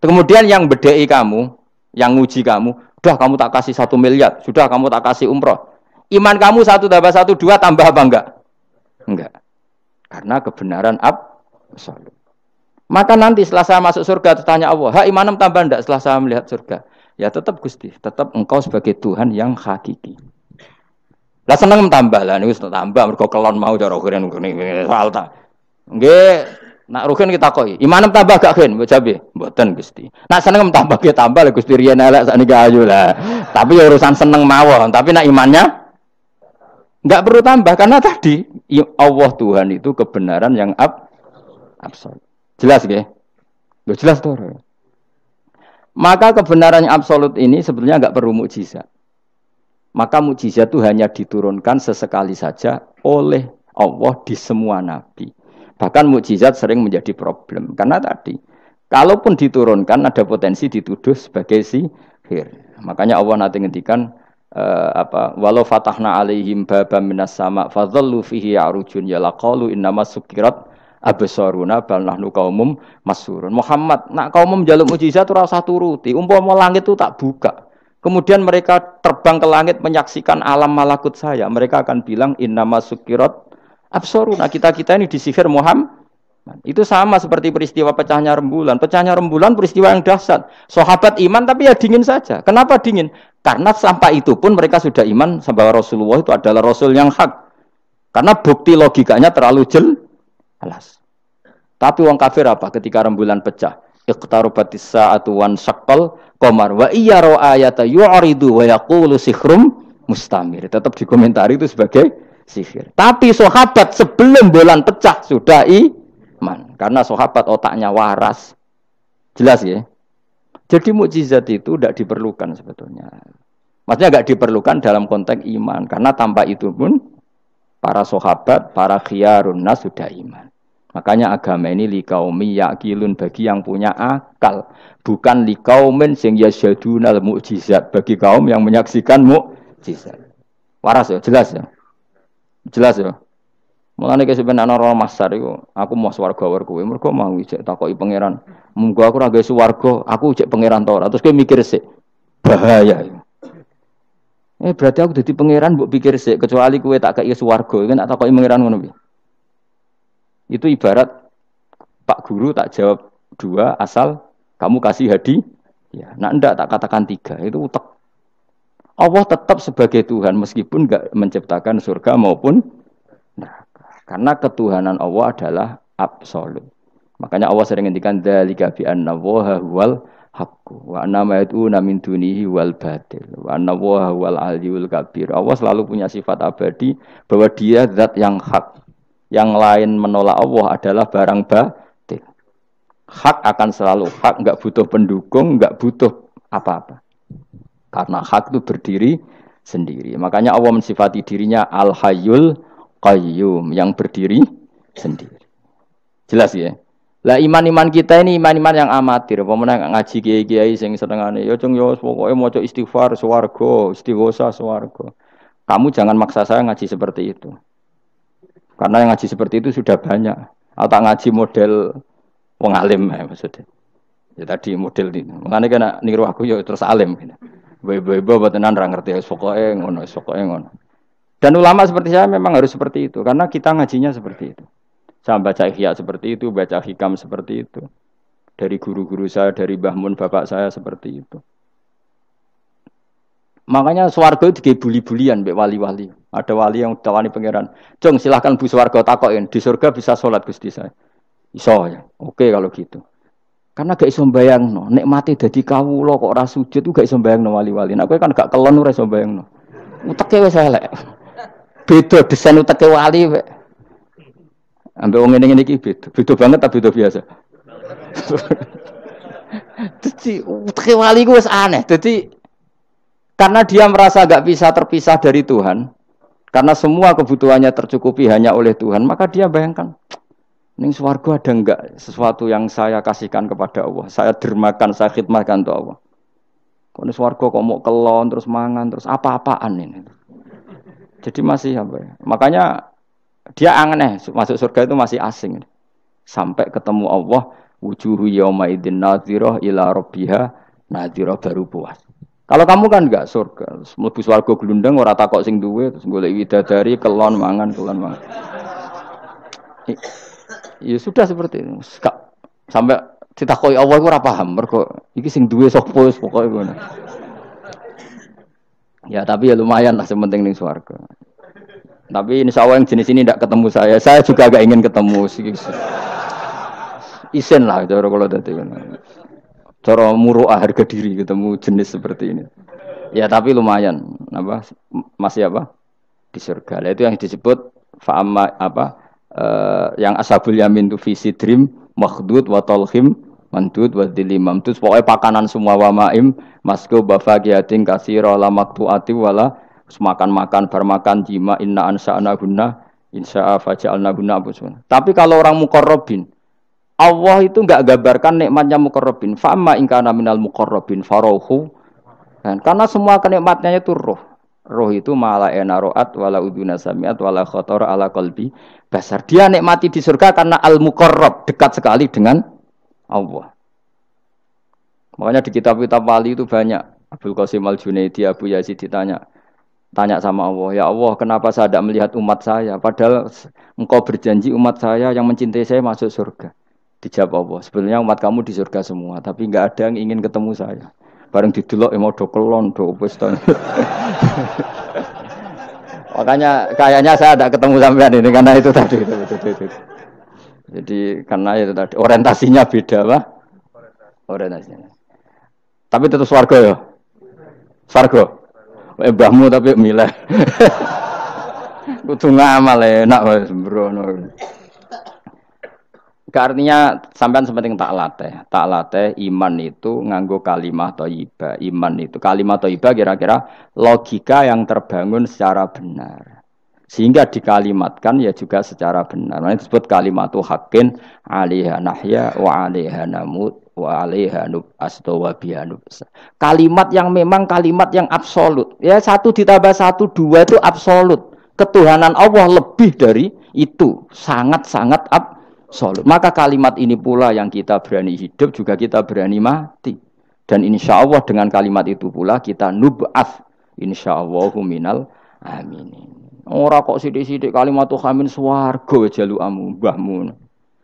Kemudian yang bedai kamu, yang nguji kamu, sudah kamu tak kasih 1 miliar, sudah kamu tak kasih umroh. Iman kamu 1 tambah 1, 2 tambah apa enggak? Enggak. Karena kebenaran absolut. Maka nanti setelah saya masuk surga, tanya Allah, ha imanem tambah enggak setelah saya melihat surga? Ya tetap Gusti, tetap engkau sebagai Tuhan yang hakiki. Lah seneng tambah lah niku tambah mergo kelon mau cara keren soal ta. Nggih, nak rugen kita takoki, imanem tambah gak gen? Mbok jabe, mboten Gusti. Nak seneng tambah ge tambah lah Gusti riyen elek sakniki ayu lah. Tapi ya urusan seneng mawon, tapi nak imannya enggak perlu tambah karena tadi Allah Tuhan itu kebenaran yang absolut. Jelas nggih? Lho jelas to. Maka kebenaran yang absolut ini sebetulnya enggak perlu mukjizat. Maka mukjizat itu hanya diturunkan sesekali saja oleh Allah di semua nabi. Bahkan mukjizat sering menjadi problem karena tadi kalaupun diturunkan ada potensi dituduh sebagai sihir. Makanya Allah nanti ngendikan walau fatahna alaihim babam minas sama fadhallu fihi ya'rujun ya laqalu innama sukirat absaruna bal nahnu qaumum masurun. Muhammad nak kaum njaluk mukjizat ora usah turuti. Umpama langit itu tak buka. Kemudian mereka terbang ke langit menyaksikan alam malakut saya. Mereka akan bilang innama sukirat absaruna. Kita ini disihir Muhammad. Itu sama seperti peristiwa pecahnya rembulan. Pecahnya rembulan peristiwa yang dahsyat. Sahabat iman tapi ya dingin saja. Kenapa dingin? Karena sampai itu pun mereka sudah iman bahwa Rasulullah itu adalah Rasul yang hak. Karena bukti logikanya terlalu jelas. Tapi wong kafir apa ketika rembulan pecah? Iqtarubatis sa'atu wan syaqqal qamar wa iya ra ayata yu'ridu wa yaqulu sikhrum mustamir. Tetap dikomentari itu sebagai sihir. Tapi sahabat sebelum bulan pecah sudah iman. Karena sahabat otaknya waras. Jelas ya? Jadi mukjizat itu tidak diperlukan sebetulnya. Maksudnya tidak diperlukan dalam konteks iman. Karena tanpa itu pun para sahabat, para khiyarun nas sudah iman. Makanya agama ini liqaumi yaqilun bagi yang punya akal. Bukan liqaumin sing yasyadunal mukjizat bagi kaum yang menyaksikan mukjizat. Waras ya, jelas ya. Jelas ya. Mulane kesebenarnya ana masar iku, aku mau swarga war kowe, mergo mau ijek takoki pangeran. Munggo aku ora gawe swarga, aku ijek pangeran ta ora. Terus kowe mikir sik. Bahaya iku. Berarti aku dadi pangeran mbok pikir sik, kecuali kowe tak kei swarga, kan tak takoki pangeran ngono piye. Itu ibarat Pak Guru tak jawab 2 asal kamu kasih hadiah. Ya, nah enggak tak katakan 3, itu utek. Allah tetap sebagai Tuhan meskipun enggak menciptakan surga maupun neraka. Karena ketuhanan Allah adalah absolut. Makanya Allah sering ngendikan dzalika bi anna Allaha huwal haqqu wa anna ma yad'una min dunihi wal batil wa anna Allaha huwal aliyyul kabir. Allah selalu punya sifat abadi bahwa Dia zat yang hak. Yang lain menolak Allah adalah barang batil. Hak akan selalu hak, enggak butuh pendukung, enggak butuh apa-apa. Karena hak itu berdiri sendiri. Makanya Allah mensifati dirinya Al-Hayyul Qayyum, yang berdiri sendiri. Jelas ya? Lah iman-iman kita ini iman-iman yang amatir. Pemenang ngaji kiai-kiai sing senengane ya cung yo pokoke maca istighfar swarga, istighosa swarga. Kamu jangan maksa saya ngaji seperti itu. Karena yang ngaji seperti itu sudah banyak. Atau ngaji model wong alim maksudnya. Ya tadi model ini. Makanya kena niru aku ya terus alim. Ibu-ibu tenan ra ngerti pokoke ngono. Dan ulama seperti saya memang harus seperti itu karena kita ngajinya seperti itu. Saya baca ihya seperti itu, baca hikam seperti itu. Dari guru-guru saya, dari Mbah Mun bapak saya seperti itu. Makanya swarga itu dibuli-bulian mbek wali-wali. Ada wali yang tawani pangeran. Cung silahkan bu swarga takokin. Di surga bisa sholat Gusti saya. Iso ya. Oke kalau gitu. Karena gak iso mbayangno, nek mati dadi kawula kok ora sujud ku gak iso mbayangno wali-wali. Nek kowe kan gak kelon ora iso mbayangno. Uteke wis elek. Beda desain uteke wali wek. Ambek wong ngene-ngene iki beda. Beda banget ta beda biasa. Jadi wali ku wis aneh. Jadi karena dia merasa gak bisa terpisah dari Tuhan, karena semua kebutuhannya tercukupi hanya oleh Tuhan, maka dia bayangkan, ning swarga ada enggak sesuatu yang saya kasihkan kepada Allah, saya dermakan, saya khidmatkan untuk Allah. Kok ning swarga kok mau kelon terus mangan terus apa-apaan ini. Jadi masih apa ya? Makanya dia aneh masuk surga itu masih asing. Sampai ketemu Allah, wujuhu yauma idzin nadhirah ila rabbiha nadhirah baru puas. Kalau kamu kan enggak surga, mlebu swarga glundeng ora takok sing duwe terus golek widadari kelon mangan. Ya sudah seperti itu. Sampai ditakoki Allah iku ora paham mergo iki sing duwe sapa wis pokoke ngono. Ya tapi ya lumayan lah sementing ning swarga. Tapi insya Allah yang jenis ini tidak ketemu saya juga agak ingin ketemu sih. Isen lah cara kalau tadi kan. Cara muruah harga diri ketemu jenis seperti ini. Ya tapi lumayan apa masih apa di surga. Itu yang disebut fa'amma apa yang ashabul yamin tu fi sidrim makhdud wa talhim mandud wa dilimam. Itu pokoknya pakanan semua wa ma'im masku bafaqiyatin katsira la maqtu'ati wala makan bermakan jima inna ansa'na gunna insya'a faja'alna gunna. Tapi kalau orang muqarrabin Allah itu enggak gambarkan nikmatnya muqarrabin. Fa amma in kana minal muqarrabin farauhu. Karena semua kenikmatnya itu roh. Roh itu mala enaroat wala uduna samiat wala khotor ala qalbi basar. Dia nikmati di surga karena al-muqarrab, dekat sekali dengan Allah. Makanya di kitab-kitab wali itu banyak. Abdul Qasim Al-Junaidi, Abu Yazid tanya sama Allah, ya Allah, kenapa saya tidak melihat umat saya? Padahal engkau berjanji umat saya yang mencintai saya masuk surga. Dijawab Allah, sebenarnya umat kamu di surga semua, tapi enggak ada yang ingin ketemu saya. Bareng didelok mau do kelon, do wis to. Makanya kayaknya saya tidak ketemu sampean ini karena itu tadi. Jadi karena itu tadi orientasinya beda, Pak. Orientasinya. Tapi tetap swarga ya. Swarga. Mbahmu tapi milih. Kudu ngamal enak wis sembrono. Artinya sampean sepenting tak latih iman itu nganggo kalimah thayyibah. Iman itu kalimah thayyibah kira-kira logika yang terbangun secara benar. Sehingga dikalimatkan ya juga secara benar. Nah, disebut kalimatu haqqin 'alaiha nahya wa 'alaiha namut wa 'alaiha nub'asta wa biha nub'asa. Kalimat yang memang kalimat yang absolut. Ya 1 ditambah 1 2 itu absolut. Ketuhanan Allah lebih dari itu, sangat-sangat absolut. Maka kalimat ini pula yang kita berani hidup juga kita berani mati. Dan insya Allah dengan kalimat itu pula kita nub'ats insyaallahu minal aminin. Ora kok sithik-sithik kalimat khamin swarga jalukamu mbahmu.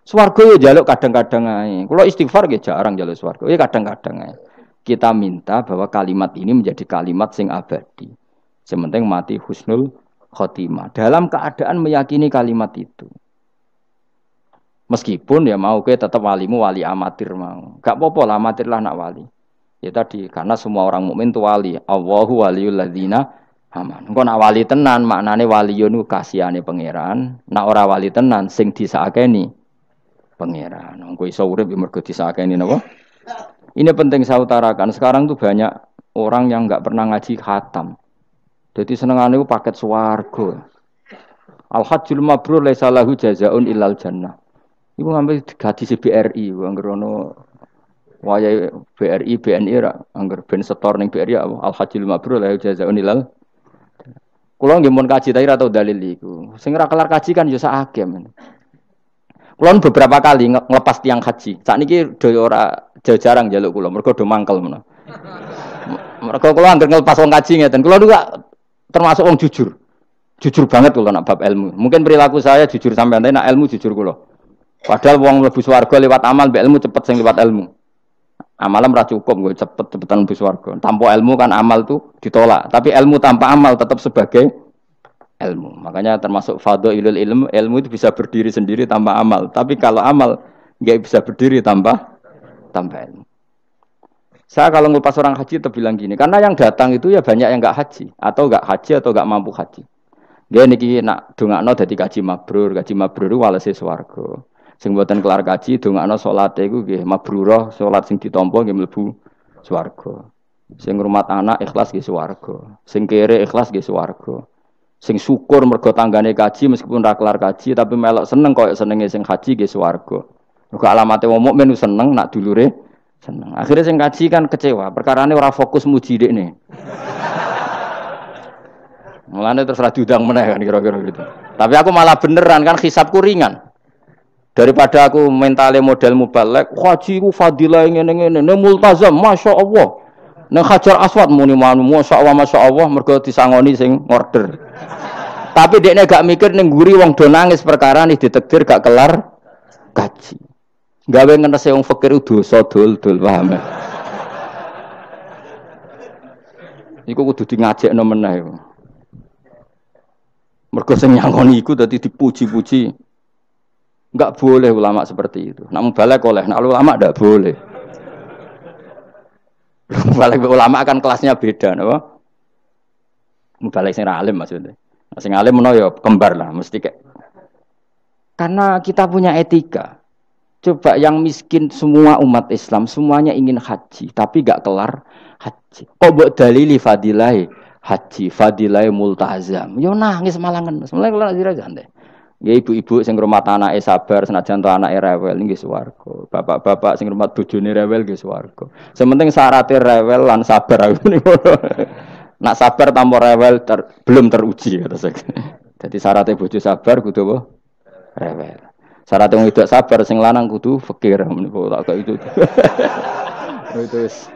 Swarga ya jaluk kadang-kadang ae. Kula istighfar nggih jarang jaluk swarga. Ya kadang-kadang ae. Kita minta bahwa kalimat ini menjadi kalimat sing abadi. Sementing mati husnul khotimah. Dalam keadaan meyakini kalimat itu. Meskipun ya mau ke tetap walimu wali amatir mau. Gak apa-apa lah amatir lah nak wali. Ya tadi karena semua orang mukmin itu wali. Allahu waliyul ladzina aman. Engko nak wali tenan maknane waliyun ku kasihane pangeran. Nak ora wali tenan sing disakeni pangeran. Engko iso urip mergo disakeni napa? Ini penting saya utarakan. Sekarang tuh banyak orang yang enggak pernah ngaji khatam. Jadi senengane ku paket swarga. Al-hajjul mabrur laisa lahu jazaa'un illal jannah. Ibu ngambil gaji si BRI, angger ono wayahe BRI, BNI ra, angger ben setor ning BRI al-hajjul mabrur la jazaa'un ilal. Kula nggih mun kaji tapi ra tau dalil iku. Sing ora kelar kaji kan yo sak akeh men. Kula beberapa kali ngelepas tiang haji. Sakniki do ora jarang njaluk kula, mergo do mangkel menawa. Mergo kula angger ngelepas wong kaji ngeten. Kula juga termasuk wong jujur. Jujur banget kula nak bab ilmu. Mungkin perilaku saya jujur sampean, tapi nak ilmu jujur kula. Padahal wong mlebu swarga lewat amal, mbek ilmu cepet sing lewat ilmu. Amalan ora cukup nggo cepet-cepetan mlebu swarga. Tanpa ilmu kan amal tuh ditolak, tapi ilmu tanpa amal tetap sebagai ilmu. Makanya termasuk fadhailul ilmu itu bisa berdiri sendiri tanpa amal. Tapi kalau amal enggak bisa berdiri tanpa ilmu. Saya kalau ngelepas orang haji bilang gini, karena yang datang itu ya banyak yang enggak haji atau enggak mampu haji. Dia niki nak dongakno dadi kaji mabrur itu walese swarga. Sing mboten kelar kaji dongakno salate iku nggih mabrurah, salat sing ditampa nggih mlebu swarga. Sing ngrumat anak ikhlas nggih swarga. Sing kere ikhlas nggih swarga. Sing syukur mergo tanggane kaji meskipun ra kelar kaji tapi melok seneng koyo senenge sing haji nggih swarga. Mergo alamate wong mukmin seneng nak dulure seneng. Akhirnya sing kaji kan kecewa, perkarane ora fokus muji dekne. Mulane terus ra diundang meneh kan kira-kira gitu. Tapi aku malah beneran kan hisabku ringan. Daripada aku mentale model mubalek, haji ku fadilah ngene-ngene, ne multazam, masyaallah. Nang Hajar Aswad muni manu, masyaallah mergo disangoni sing order. Tapi dekne gak mikir ning nguri wong do nangis perkara nih ditakdir gak kelar kaji. Gawe ngenese wong fakir dosa dul-dul paham. Iku kudu di ngajekno meneh. Mergo sing nyangoni iku dadi dipuji-puji. Enggak boleh ulama seperti itu. Nak mubalek oleh, nak ulama ndak boleh. Mubalek ulama kan kelasnya beda, napa? Mubalek sing alim maksudnya. Sing alim menawa ya kembar lah, mesti kayak. Karena kita punya etika. Coba yang miskin semua umat Islam semuanya ingin haji, tapi gak kelar haji. Kok mbok dalili fadilai haji, fadilai multazam. Yo nangis malangen. Mulai kelar haji santai. Ya ibu-ibu sing ngrumat anake sabar senajan to anake rewel nggih swarga. Bapak-bapak sing ngrumat bojone rewel nggih swarga. Sementing syaratnya rewel lan sabar aku niku. Nak sabar tanpa rewel belum teruji kata saya. Jadi syaratnya bojo sabar kudu apa? Rewel. Syarat wong wedok sabar sing lanang kudu fakir meniku tak kok itu. Itu wis.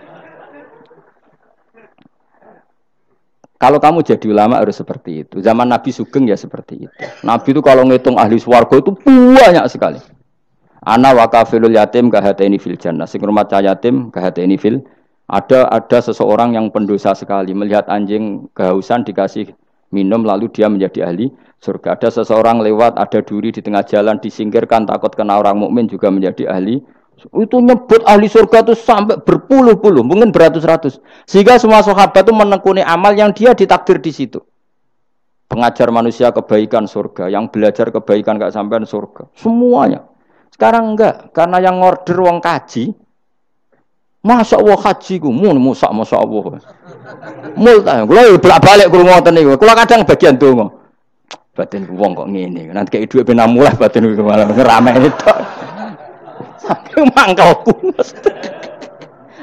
Kalau kamu jadi ulama harus seperti itu. Zaman Nabi Sugeng ya seperti itu. Nabi itu kalau ngitung ahli swarga itu banyak sekali. Ana wa kafilul yatim kahataini fil jannah. Sing rumah yatim kahataini fil. Ada seseorang yang pendosa sekali melihat anjing kehausan dikasih minum lalu dia menjadi ahli surga. Ada seseorang lewat ada duri di tengah jalan disingkirkan takut kena orang mukmin juga menjadi ahli. Itu nyebut ahli surga itu sampai berpuluh-puluh, mungkin beratus-ratus. Sehingga semua sahabat itu menekuni amal yang dia ditakdir di situ. Pengajar manusia kebaikan surga, yang belajar kebaikan gak sampean surga. Semuanya. Sekarang enggak, karena yang order wong kaji. Masya Allah haji ku, masya Allah. Multa, kalau bolak-balik kurang ngoten niku. Kula kadang bagian donga. Batin wong kok ngene. Nanti kayak duit ben mulai batin ku malah ngerameni tok. Saking mangkelku.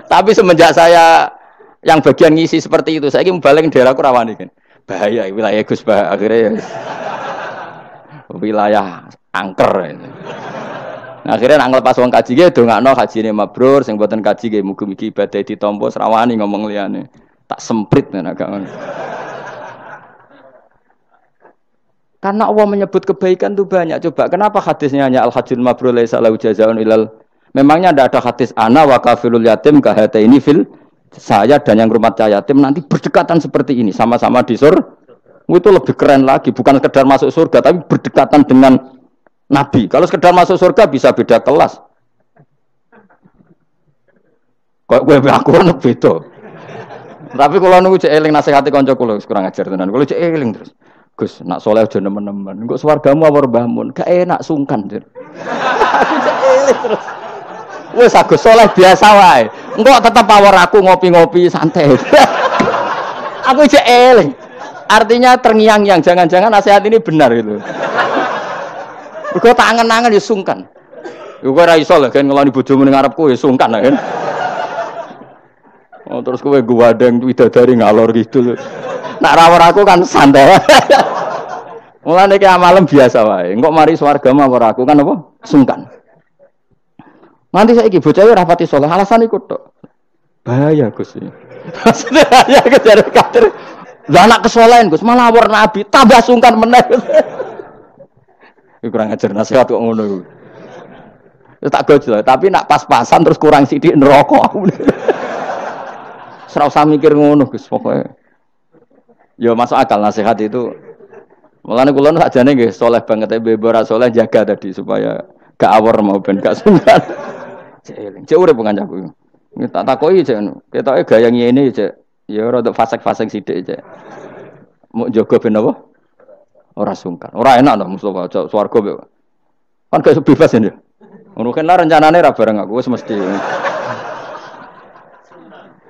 Tapi semenjak saya yang bagian ngisi seperti itu, saya ingin balik daerahku rawani kan. Bahaya wilayah Gus Bah akhirnya wilayah angker. Akhirnya nak nglepas wong kaji ge dongakno hajine mabrur, sing mboten kaji ge mugi-mugi ibadah ditampa srawani ngomong liyane. Tak semprit kan agak ngono. Karena Allah menyebut kebaikan itu banyak. Coba kenapa hadisnya hanya al-hajjul mabrur laisa lahu jazaa'un ilal. Memangnya tidak ada hadis ana wa kafilul yatim kahataini fil. Saya dan yang rumah yatim nanti berdekatan seperti ini sama-sama di surga. Itu lebih keren lagi, bukan sekedar masuk surga tapi berdekatan dengan Nabi. Kalau sekedar masuk surga bisa beda kelas. Kok kowe aku ono beda. Tapi kalau nunggu cek eling nasihati kanca kula kurang ajar tenan. Kalau cek eling terus. Gus, nak soleh aja nemen-nemen. Engko swargamu apa mbahmu? Gak enak sungkan, Dir. Aku cek eling terus. Wes Agus soleh biasa wae. Engko tetep awor aku ngopi-ngopi santai. Aku cek eling. Artinya terngiang-ngiang, jangan-jangan nasihat ini benar gitu. Engko tak angen-angen ya sungkan. Yo kowe ora iso lho kan ngeloni bojomu ning ngarepku ya sungkan kan. Oh terus kowe guwadeng widadari ngalor gitu. Nak rawor aku kan santai. Mulane ki amalem biasa wae. Engko mari swarga mawar aku kan apa? Sungkan. Nanti saiki bocah ora pati saleh, alasan iku tok. Bahaya Gus. Maksudnya bahaya kejar kader. Lah anak kesolehan Gus, malah war nabi tambah sungkan meneh. Iku kurang ajar nasihat kok ngono iku. Ya tak gojol, tapi nak pas-pasan terus kurang sithik neraka. Ora usah mikir ngono Gus pokoke. Ya masuk akal nasihat itu. Mulane kula sakjane nggih saleh banget bebo ora saleh jaga tadi supaya gak awor mau ben gak sungkan. Cek urip kancaku. Tak takoki cek ketoke gaya ngene cek. Ya rada fasek-fasek sithik cek. Mau jaga ben apa? Ora sungkan. Ora enak to Mustofa swarga kan gak bebas ya. Ruhin lah rencanane ra bareng aku wis mesti.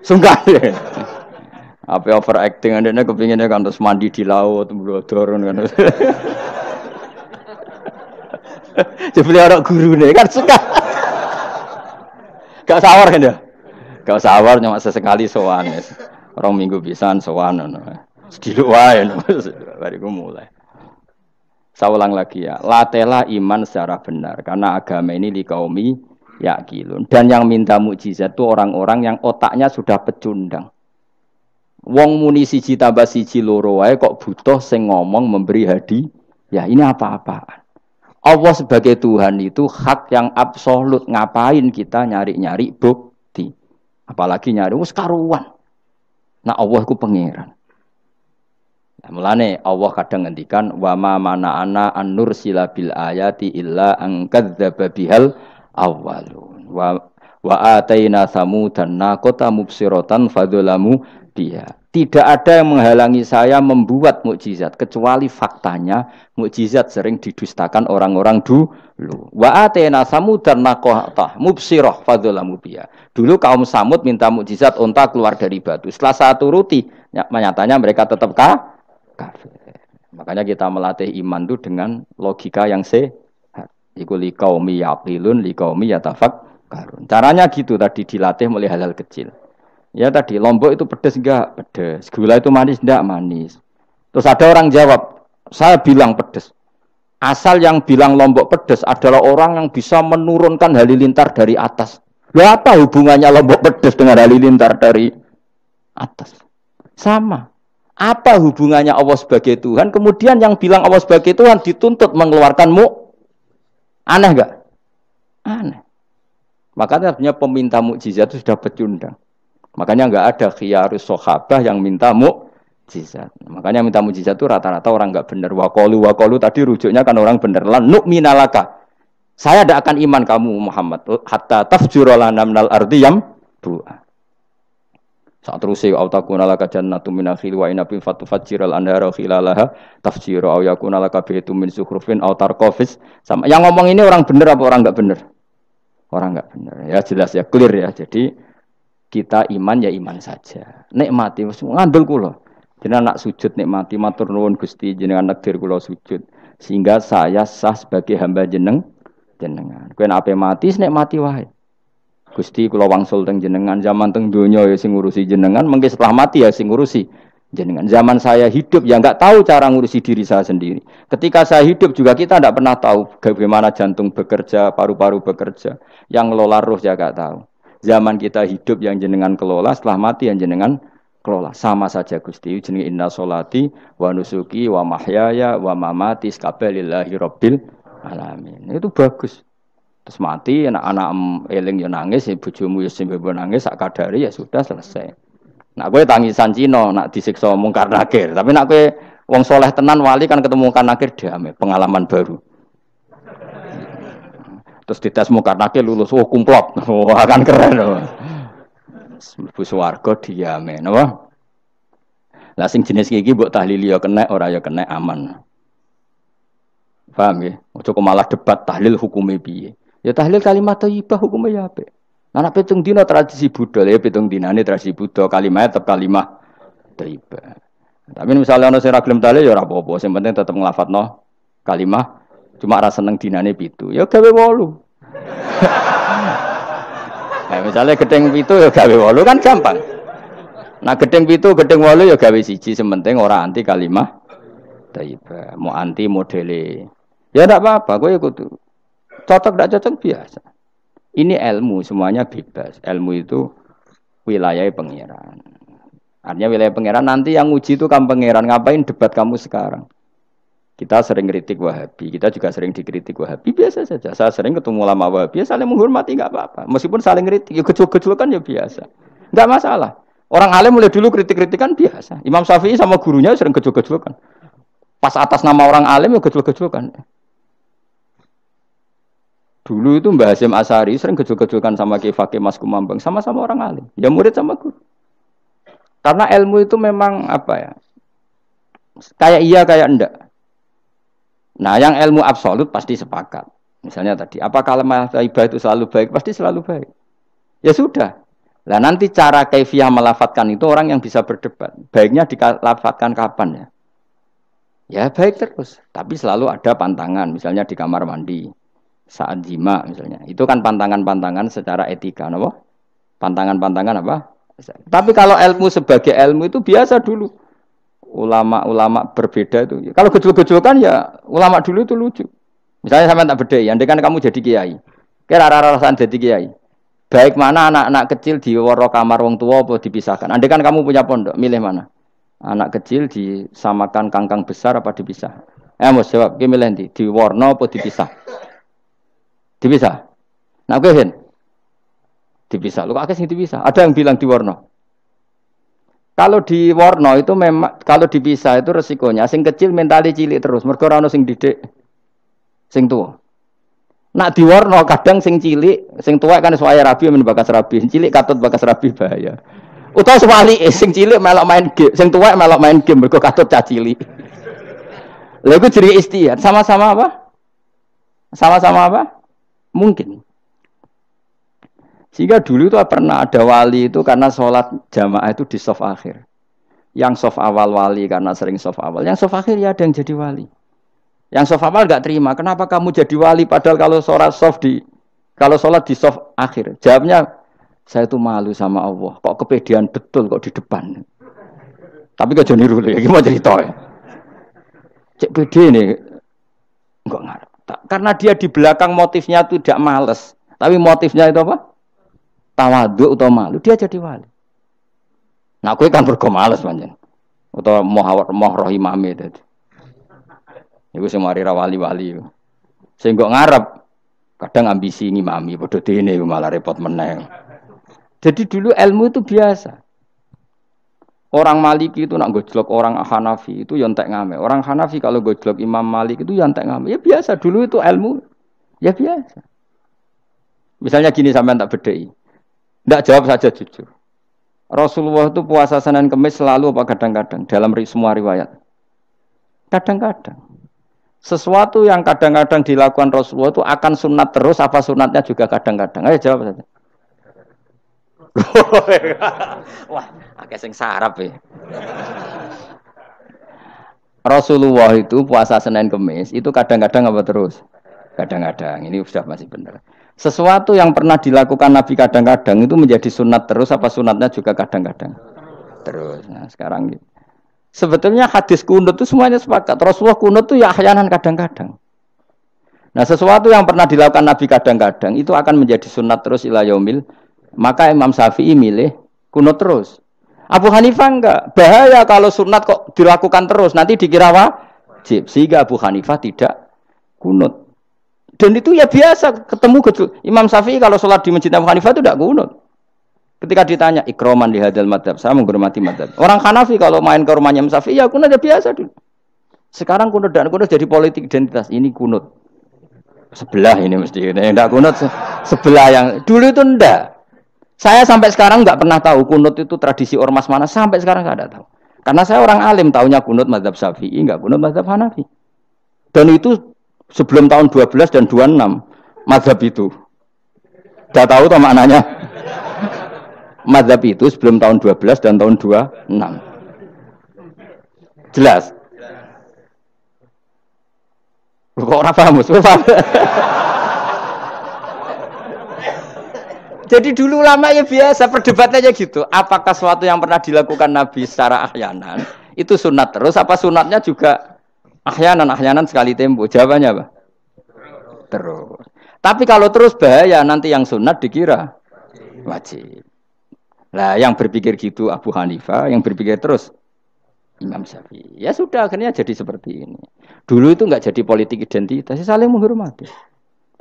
Sungkan ya. Apa overacting ndekne kepinginnya kan terus mandi di laut blodor kan. Jebule ora gurune kan suka. Gak sawar kan ya? Gak sawar cuma sesekali sowan wis. 2 minggu pisan sowan ngono. Sediluk wae bariku mulai. Saya ulang lagi ya, latela iman secara benar karena agama ini liqaumi yaqilun. Dan yang minta mukjizat itu orang-orang yang otaknya sudah pecundang. Wong muni siji tambah siji loro wae kok butuh sing ngomong memberi hadiah. Ya ini apa-apaan. Allah sebagai Tuhan itu hak yang absolut. Ngapain kita nyari-nyari bukti? Apalagi nyari wis karuan. Nah Allah ku pangeran. Nah, mulane Allah kadang ngendikan wa ma mana'ana an nursila bil ayati illa an kadzdzaba bihal awwalun wa ataina samudan naqata mubsiratan fadzalamu biha. Tidak ada yang menghalangi saya membuat mukjizat kecuali faktanya mukjizat sering didustakan orang-orang dulu. Wa ataina samudan naqata mubsirah fadzalamu biha. Dulu kaum Samud minta mukjizat unta keluar dari batu. Setelah saya turuti, nyatanya mereka tetap kafir. Makanya kita melatih iman itu dengan logika yang sehat. Iku liqaumi yaqilun liqaumi yatafakkarun. Caranya gitu tadi dilatih mulai hal-hal kecil. Ya tadi lombok itu pedes enggak? Pedes. Gula itu manis enggak? Manis. Terus ada orang jawab, saya bilang pedes. Asal yang bilang lombok pedes adalah orang yang bisa menurunkan halilintar dari atas. Lah apa hubungannya lombok pedes dengan halilintar dari atas? Sama. Apa hubungannya Allah sebagai Tuhan? Kemudian yang bilang Allah sebagai Tuhan dituntut mengeluarkanmu. Aneh enggak? Aneh. Makanya sebenarnya peminta mukjizat itu sudah pecundang. Makanya enggak ada khiyarus sahabah yang minta mukjizat. Makanya minta mukjizat itu rata-rata orang enggak benar. Waqalu tadi rujuknya kan orang benar. Lan nu'minalaka. Saya tidak akan iman kamu Muhammad hatta tafjura lana minal ardi yambu'a. Saat terusé autakuna laka jannatu min akhil wa inabin fatufajjiral anhara khilalaha tafjira au yakuna laka baitum min zukhrufin aw tarqafis sama. Yang ngomong ini orang benar apa orang enggak benar? Orang enggak benar. Ya jelas ya, clear ya. Jadi kita iman ya iman saja. Nikmati wis ngandel kula. Jenengan nak sujud nikmati matur nuwun Gusti jenengan nekdir kula sujud sehingga saya sah sebagai hamba jenengan. Kowe nek ape mati nikmati wae. Gusti kula wangsul teng jenengan zaman teng donya ya sing ngurusi jenengan, mengke setelah mati ya sing ngurusi jenengan. Zaman saya hidup ya enggak tahu cara ngurusi diri saya sendiri. Ketika saya hidup juga kita tidak pernah tahu bagaimana jantung bekerja, paru-paru bekerja, yang ngelola roh ya enggak tahu. Zaman kita hidup yang jenengan kelola, setelah mati yang jenengan kelola. Sama saja Gusti, jenenge inna sholati wa nusuki wa mahyaya wa mamati lillahi rabbil alamin. Itu bagus. Terus mati, anak-anak eling ya nangis, bojomu ya sing nangis, sak kadari ya sudah selesai. Nak kowe tangisan Cina, nak disiksa mungkar nakir. Tapi nak kowe wong soleh tenan wali kan ketemu mungkar nakir damai, pengalaman baru. Terus dites mungkar nakir lulus, kumplot, wah kan keren. Mlebu swarga diame, napa? Lah sing jenis iki mbok tahlili ya kena, ora ya kena aman. Paham ya? Ojo malah debat tahlil hukume piye. Ya tahlil kalimat thayyibah hukumnya ya apik. Anak pitung dina tradisi Buddha ya pitung dinane tradisi Buddha kalimat tetap kalimat thayyibah. Tapi misalnya ana sing ra gelem tahlil ya ora apa-apa, sing penting tetep nglafadzno kalimat cuma ra seneng dinane 7. Ya gawe 8. Nah, misalnya gedeng 7 ya gawe 8 kan gampang. Nah gedeng 7 gedeng 8 ya gawe 1 sing penting ora anti kalimat thayyibah, mau anti modele. Ya ndak apa-apa, kowe kudu cocok tidak cocok biasa. Ini ilmu semuanya bebas. Ilmu itu wilayah pangeran. Artinya wilayah pangeran nanti yang uji itu kamu pangeran. Ngapain debat kamu sekarang? Kita sering kritik Wahabi, kita juga sering dikritik Wahabi biasa saja. Saya sering ketemu ulama Wahabi, saling menghormati nggak apa-apa. Meskipun saling kritik, ya gejol-gejolkan ya biasa. Nggak masalah. Orang alim mulai dulu kritik-kritikan biasa. Imam Syafi'i sama gurunya sering gejol-gejolkan. Pas atas nama orang alim ya gejol-gejolkan. Dulu itu Mbah Hasyim Asy'ari sering gejol-gejolkan sama Ki Fakih Mas Kumambang, sama-sama orang alim. Ya murid sama guru. Karena ilmu itu memang apa ya? Kayak iya kayak enggak. Nah, yang ilmu absolut pasti sepakat. Misalnya tadi, apa kalimat thayyibah itu selalu baik? Pasti selalu baik. Ya sudah. Nah nanti cara kaifiyah melafatkan itu orang yang bisa berdebat. Baiknya dilafatkan kapan ya? Ya baik terus. Tapi selalu ada pantangan. Misalnya di kamar mandi. Saat jima misalnya. Itu kan pantangan-pantangan secara etika. Apa? Pantangan-pantangan apa? Tapi kalau ilmu sebagai ilmu itu biasa dulu. Ulama-ulama berbeda itu. Kalau gejol-gejolkan ya ulama dulu itu lucu. Misalnya sama tak bedai, andai kan kamu jadi kiai. Kira rara-rasan jadi kiai. Baik mana anak-anak kecil di waro kamar wong tua apa dipisahkan. Andai kan kamu punya pondok, milih mana? Anak kecil disamakan kangkang besar apa dipisah? Mas jawab, ki milih ndi? Di warna apa dipisah? Dipisah. Nah, kowe hen. Dipisah. Lu akeh sing dipisah. Ada yang bilang di warna. Kalau di warna itu memang kalau dipisah itu resikonya sing kecil mentali cilik terus, mergo ora ono sing didik. Sing tua. Nak diwarno kadang sing cilik, sing tua kan suaya rabi men bakas rabi, cilik katut bakas rabi bahaya. Utawa sebalike sing cilik melok main game, sing tua melok main game mergo katut cah cilik. Lha iku jenenge istihad, sama-sama apa? Sama-sama apa? Mungkin. Sehingga dulu itu pernah ada wali itu karena sholat jamaah itu di shaf akhir. Yang shaf awal wali karena sering shaf awal, yang shaf akhir ya ada yang jadi wali. Yang soft awal nggak terima. Kenapa kamu jadi wali padahal kalau sholat di soft akhir? Jawabnya, saya itu malu sama Allah. Kok kepedean betul kok di depan. Tapi kok jadi niru ya, gimana cerita ya? Cek pede nih, enggak ngarep. Karena dia di belakang motifnya itu tidak males. Tapi motifnya itu apa? Tawadhu atau malu. Dia jadi wali. Nah, aku kan bergo males panjang. Atau moh rohimame tadi. Iku sing mari ra wali-wali. Sing kok ngarep kadang ambisi ngimami padha dene malah repot meneh. Jadi dulu ilmu itu biasa. Orang Maliki itu nak gojlok orang Hanafi itu ya entek ngame. Orang Hanafi kalau gojlok Imam Malik itu ya entek ngame. Ya biasa dulu itu ilmu. Ya biasa. Misalnya gini sampean tak bedheki. Ndak jawab saja jujur. Rasulullah itu puasa Senin Kamis selalu apa kadang-kadang dalam semua riwayat. Kadang-kadang. Sesuatu yang kadang-kadang dilakukan Rasulullah itu akan sunat terus apa sunatnya juga kadang-kadang. Ayo jawab saja. Wah, akeh sing sarap ya. Rasulullah itu puasa Senin Kamis itu kadang-kadang apa terus? Kadang-kadang. Ini sudah masih benar. Sesuatu yang pernah dilakukan Nabi kadang-kadang itu menjadi sunat terus apa sunatnya juga kadang-kadang? Terus. Nah, sekarang gitu. Sebetulnya hadis kunut itu semuanya sepakat. Rasulullah kunut itu ya ahyanan kadang-kadang. Nah sesuatu yang pernah dilakukan Nabi kadang-kadang itu akan menjadi sunat terus ila yaumil. Maka Imam Syafi'i milih kunut terus. Abu Hanifah enggak. Bahaya kalau sunat kok dilakukan terus. Nanti dikira wajib. Sehingga Abu Hanifah tidak kunut. Dan itu ya biasa ketemu Imam Syafi'i kalau sholat di masjid Abu Hanifah itu tidak kunut. Ketika ditanya ikroman di hadal madhab, saya menghormati madhab. Orang Hanafi kalau main ke rumahnya Imam Syafi'i, ya kunut biasa dulu. Sekarang kunut dan kunut jadi politik identitas. Ini kunut sebelah ini mesti. Enggak kunut sebelah yang dulu itu enggak. Saya sampai sekarang enggak pernah tahu kunut itu tradisi ormas mana. Sampai sekarang enggak ada tahu. Karena saya orang alim, tahunya kunut madhab Syafi'i, enggak kunut madhab Hanafi. Dan itu sebelum tahun 12 dan 26 madhab itu. Enggak tahu tuh maknanya. Madhab itu sebelum tahun 12 dan tahun 26. Jelas? Kok ora paham? Jadi dulu lama ya biasa perdebatannya gitu. Apakah sesuatu yang pernah dilakukan Nabi secara ahyanan itu sunat terus apa sunatnya juga ahyanan sekali tempo? Jawabannya apa? Terus. Tapi kalau terus bahaya nanti yang sunat dikira wajib. Nah, yang berpikir gitu Abu Hanifah, yang berpikir terus Imam Syafi'i. Ya sudah, akhirnya jadi seperti ini. Dulu itu enggak jadi politik identitas, saling menghormati.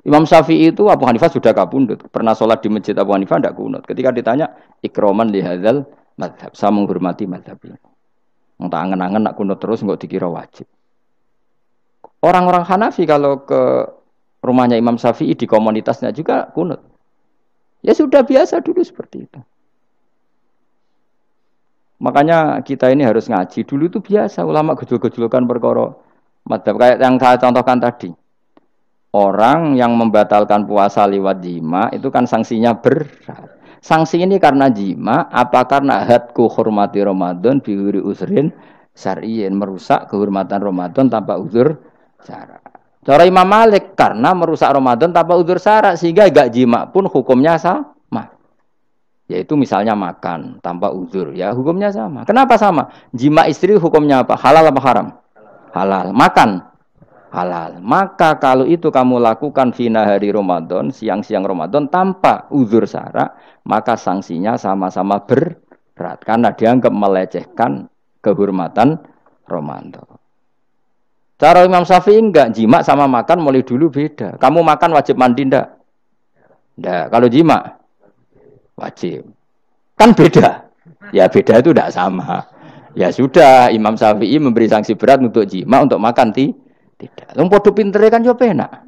Imam Syafi'i itu Abu Hanifah sudah kabundut. Pernah sholat di masjid Abu Hanifah tidak kunut. Ketika ditanya, ikroman li hadzal madhab. Saya menghormati madhab ini. Entah angen-angen nak kunut terus enggak dikira wajib. Orang-orang Hanafi kalau ke rumahnya Imam Syafi'i di komunitasnya juga kunut. Ya sudah biasa dulu seperti itu. Makanya kita ini harus ngaji. Dulu itu biasa ulama gejol-gejolkan perkara madhab kayak yang saya contohkan tadi. orang yang membatalkan puasa lewat jima itu kan sanksinya berat. Sanksi ini karena jima, apa karena hadku hormati Ramadan bihuri usrin syar'iyyin, merusak kehormatan Ramadan tanpa uzur syara'. Cara Imam Malik karena merusak Ramadan tanpa uzur syara' sehingga gak jima pun hukumnya sama. Yaitu misalnya makan tanpa uzur, ya hukumnya sama. Kenapa sama? Jima istri hukumnya apa? Halal apa haram? Halal. Makan halal. Maka kalau itu kamu lakukan fina hari Ramadan, siang-siang Ramadan tanpa uzur syara', maka sanksinya sama-sama berat karena dianggap melecehkan kehormatan Ramadan. Cara Imam Syafi'i enggak, jima sama makan mulai dulu beda. Kamu makan wajib mandi enggak? Enggak. Kalau jima wajib. Kan beda. Ya beda itu enggak sama. Ya sudah, Imam Syafi'i memberi sanksi berat untuk jima, untuk makan tidak. Wong padha pintere kan yo penak.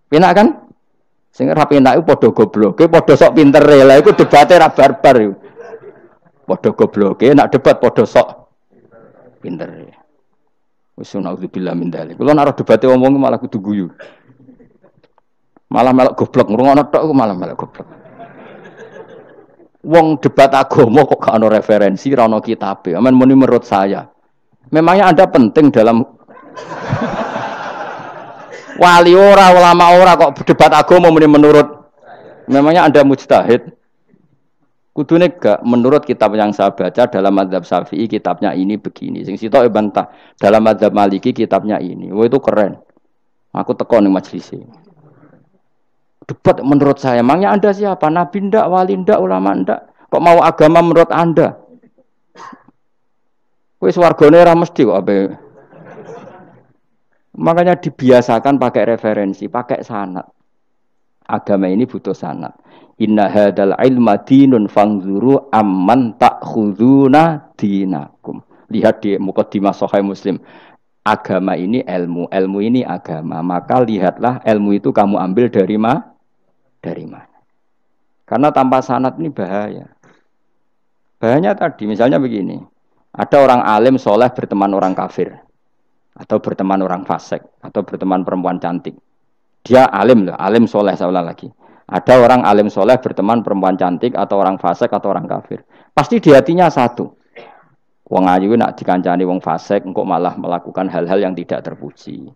Penak kan? Sing ora penak iku padha gobloke, padha sok pintere. Lah iku debate ra barbar iku. Padha gobloke, nak debat padha sok pintere. Wis naudzubillah min dzalik. Kulo nek debate wong malah kudu guyu. Malah melok goblok, ngrungokno tok iku malah melok goblok. Wong debat agama kok gak ono referensi, ra ono kitabe. Amen muni menurut saya. Memangnya Anda penting dalam wali ora, ulama ora kok debat agama menurut. Memangnya Anda mujtahid? Kudune gak menurut kitab yang saya baca dalam mazhab Syafi'i kitabnya ini begini. Sing sitok bantah dalam mazhab Maliki kitabnya ini. Wah itu keren. Aku teko ning majelis. Debat menurut saya. Memangnya Anda siapa? Nabi ndak, wali ndak, ulama ndak? Kok mau agama menurut Anda? Wis wargane ora mesti kok ape. Makanya dibiasakan pakai referensi, pakai sanad. Agama ini butuh sanad. Inna hadzal ilma dinun fangzuru amman ta'khuduna dinakum. Lihat di Muqaddimah Sahih Muslim. Agama ini ilmu, ilmu ini agama. Maka lihatlah ilmu itu kamu ambil dari mana? Karena tanpa sanad ini bahaya. Bahayanya tadi misalnya begini. Ada orang alim soleh berteman orang kafir, atau berteman orang fasik, atau berteman perempuan cantik. Dia alim loh, alim soleh saya ulang lagi. Ada orang alim soleh berteman perempuan cantik, atau orang fasik, atau orang kafir. Pasti di hatinya satu. Wong ayu nak dikancani wong fasik, engkau malah melakukan hal-hal yang tidak terpuji.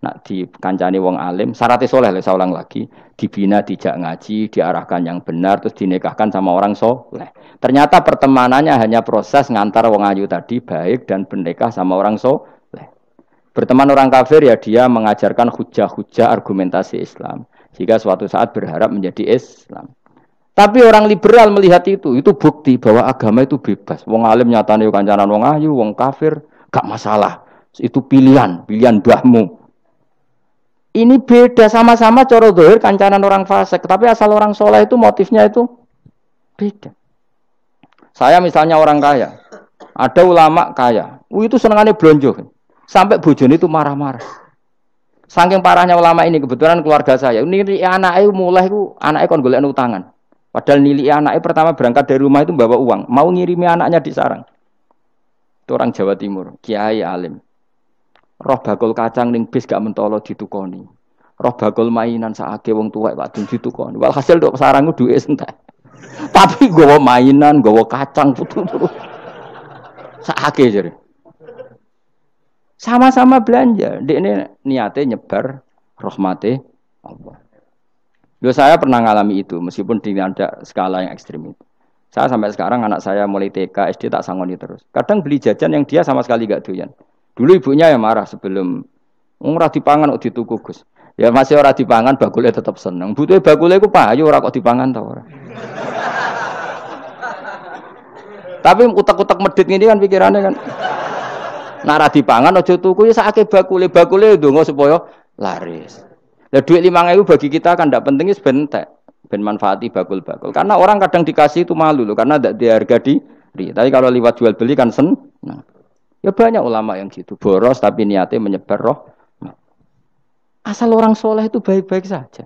Nak dikancani wong alim, syaratnya soleh saya ulang lagi. Dibina, dijak ngaji, diarahkan yang benar, terus dinikahkan sama orang soleh. Ternyata pertemanannya hanya proses ngantar wong ayu tadi baik dan bernikah sama orang soleh. Berteman orang kafir ya dia mengajarkan hujah-hujah argumentasi Islam. Jika suatu saat berharap menjadi Islam. Tapi orang liberal melihat itu bukti bahwa agama itu bebas. Wong alim nyatane kancanan wong ayu, wong kafir gak masalah. Itu pilihan mbahmu. Ini beda sama-sama cara zahir kancanan orang fasik, tapi asal orang soleh itu motifnya itu beda. Saya misalnya orang kaya, ada ulama kaya, itu senengannya blonjo, sampai bojone itu marah-marah. Saking parahnya ulama ini kebetulan keluarga saya, ini anaknya mulai itu anaknya kon golek utangan. Padahal nilai anaknya pertama berangkat dari rumah itu bawa uang, mau ngirimi anaknya di sarang. Itu orang Jawa Timur, kiai alim. Roh bakul kacang ning bis gak mentolo ditukoni. Roh bakul mainan saake wong tuwek Pak Dun ditukoni. Walhasil nduk sarang ku duwe entek. Tapi gowo mainan, gowo kacang putu-putu. Saake jare. Sama-sama belanja. Dekne niate nyebar rahmate Allah. Saya pernah ngalami itu meskipun di ada skala yang ekstrim itu. Saya sampai sekarang anak saya mulai TK, SD tak sangoni terus. Kadang beli jajan yang dia sama sekali gak doyan. Dulu ibunya yang marah sebelum ora dipangan kok dituku Gus. Ya masih ora dipangan bakule tetap seneng. Butuhe bakule iku payu ora kok dipangan ta ora. Tapi utek-utek medhit ngene kan pikirannya kan. Nek ora dipangan aja tuku ya sakake bakule ndonga supaya laris. Lah duit 5.000 bagi kita kan ndak penting wis bentek. Ben manfaati bakul-bakul. Karena orang kadang dikasih itu malu loh karena ndak diharga diri. Tapi kalau lewat jual beli kan seneng. Ya banyak ulama yang gitu, boros tapi niatnya menyebar roh. Asal orang soleh itu baik-baik saja.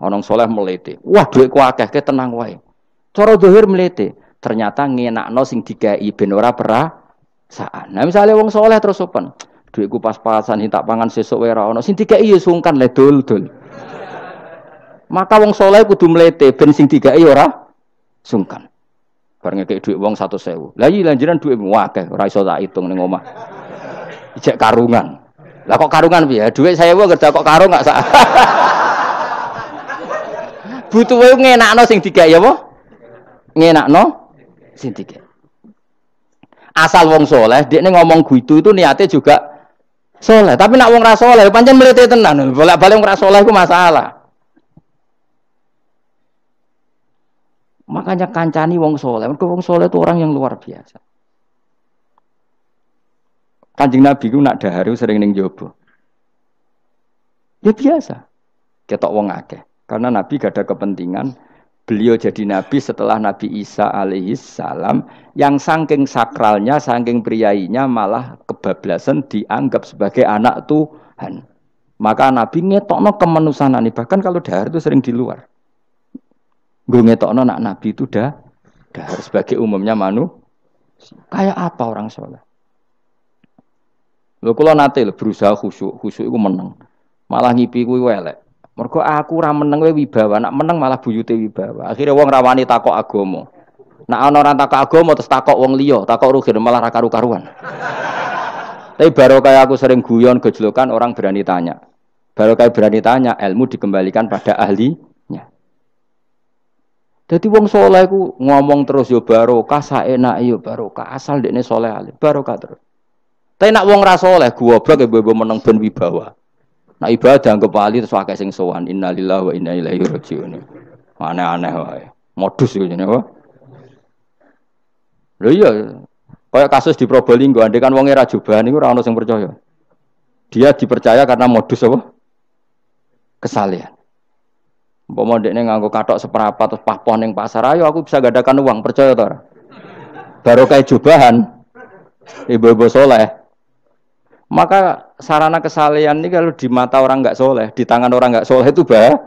Orang soleh melete, wah duitku akeh, tenang wae. Cara zahir melete, ternyata ngenakno sing dikai ben ora perasaan. Nah misalnya wong soleh terus sopan, Duitku pas-pasan tak pangan sesuk wae ora ono. Sing dikeki ya sungkan le dul-dul. Maka wong saleh kudu mlete ben sing dikeki ora sungkan. Bar ngekek dhuwit wong 100.000. Lah iki lanjiran dhuwitmu akeh ora iso tak hitung ning omah. Ijek karungan. Lah kok karungan piye? Dhuwit 1000 kerja kok karung gak sak. Butuhe ngenakno sing dikeki apa? Ngenakno sing dikeki. Asal wong saleh, dekne ngomong gitu itu niate juga saleh. Tapi nak wong ra saleh pancen mlete tenan. Bolak-balik wong ra saleh iku masalah. Makanya kancani wong saleh. Mergo wong saleh itu orang yang luar biasa. Kanjeng Nabi ku nak dahar sering ning njaba. Ya biasa. Ketok wong akeh. Karena Nabi gak ada kepentingan beliau jadi Nabi setelah Nabi Isa alaihi salam yang saking sakralnya, saking priainya malah kebablasan dianggap sebagai anak Tuhan. Maka Nabi ngetokno kemanusiaan. Bahkan kalau dahar itu sering di luar. Gue ngetokno nak Nabi itu dahar sebagai umumnya kayak apa orang soleh. Lho kula nate berusaha khusyuk iku meneng. Malah ngipi kuwi elek. Mergo aku ora meneng wae wibawa, nak meneng malah buyute wibawa. Akhire wong ra wani takok agama. Nak ana ora takok agama terus takok wong liya, takok rugi malah ra karu-karuan. Tapi baru kayak aku sering guyon gejlokan orang berani tanya. Baru kayak berani tanya, ilmu dikembalikan pada ahlinya. Jadi wong saleh ku ngomong terus yo barokah saenake yo barokah, asal dekne saleh alim, barokah terus. Tapi nak wong ra saleh goblok e mbok meneng ben wibawa. Nah ibadah anggap wali terus akeh sing sowan innalillahi wa inna ilaihi rajiun. Aneh-aneh wae. Modus iku jenenge apa? Lho iya, kayak kasus di Probolinggo, andai kan wong era jubahan niku ora ono sing percaya. Dia dipercaya karena modus apa? Kesalehan. Umpama ndekne nganggo kathok seprapat terus pahpon ning pasar, ayo aku bisa gadakan uang, percaya to ora? Barokah jubahan. Ibu-ibu soleh. Maka sarana kesalehan ini kalau di mata orang enggak soleh, di tangan orang enggak soleh itu bahaya.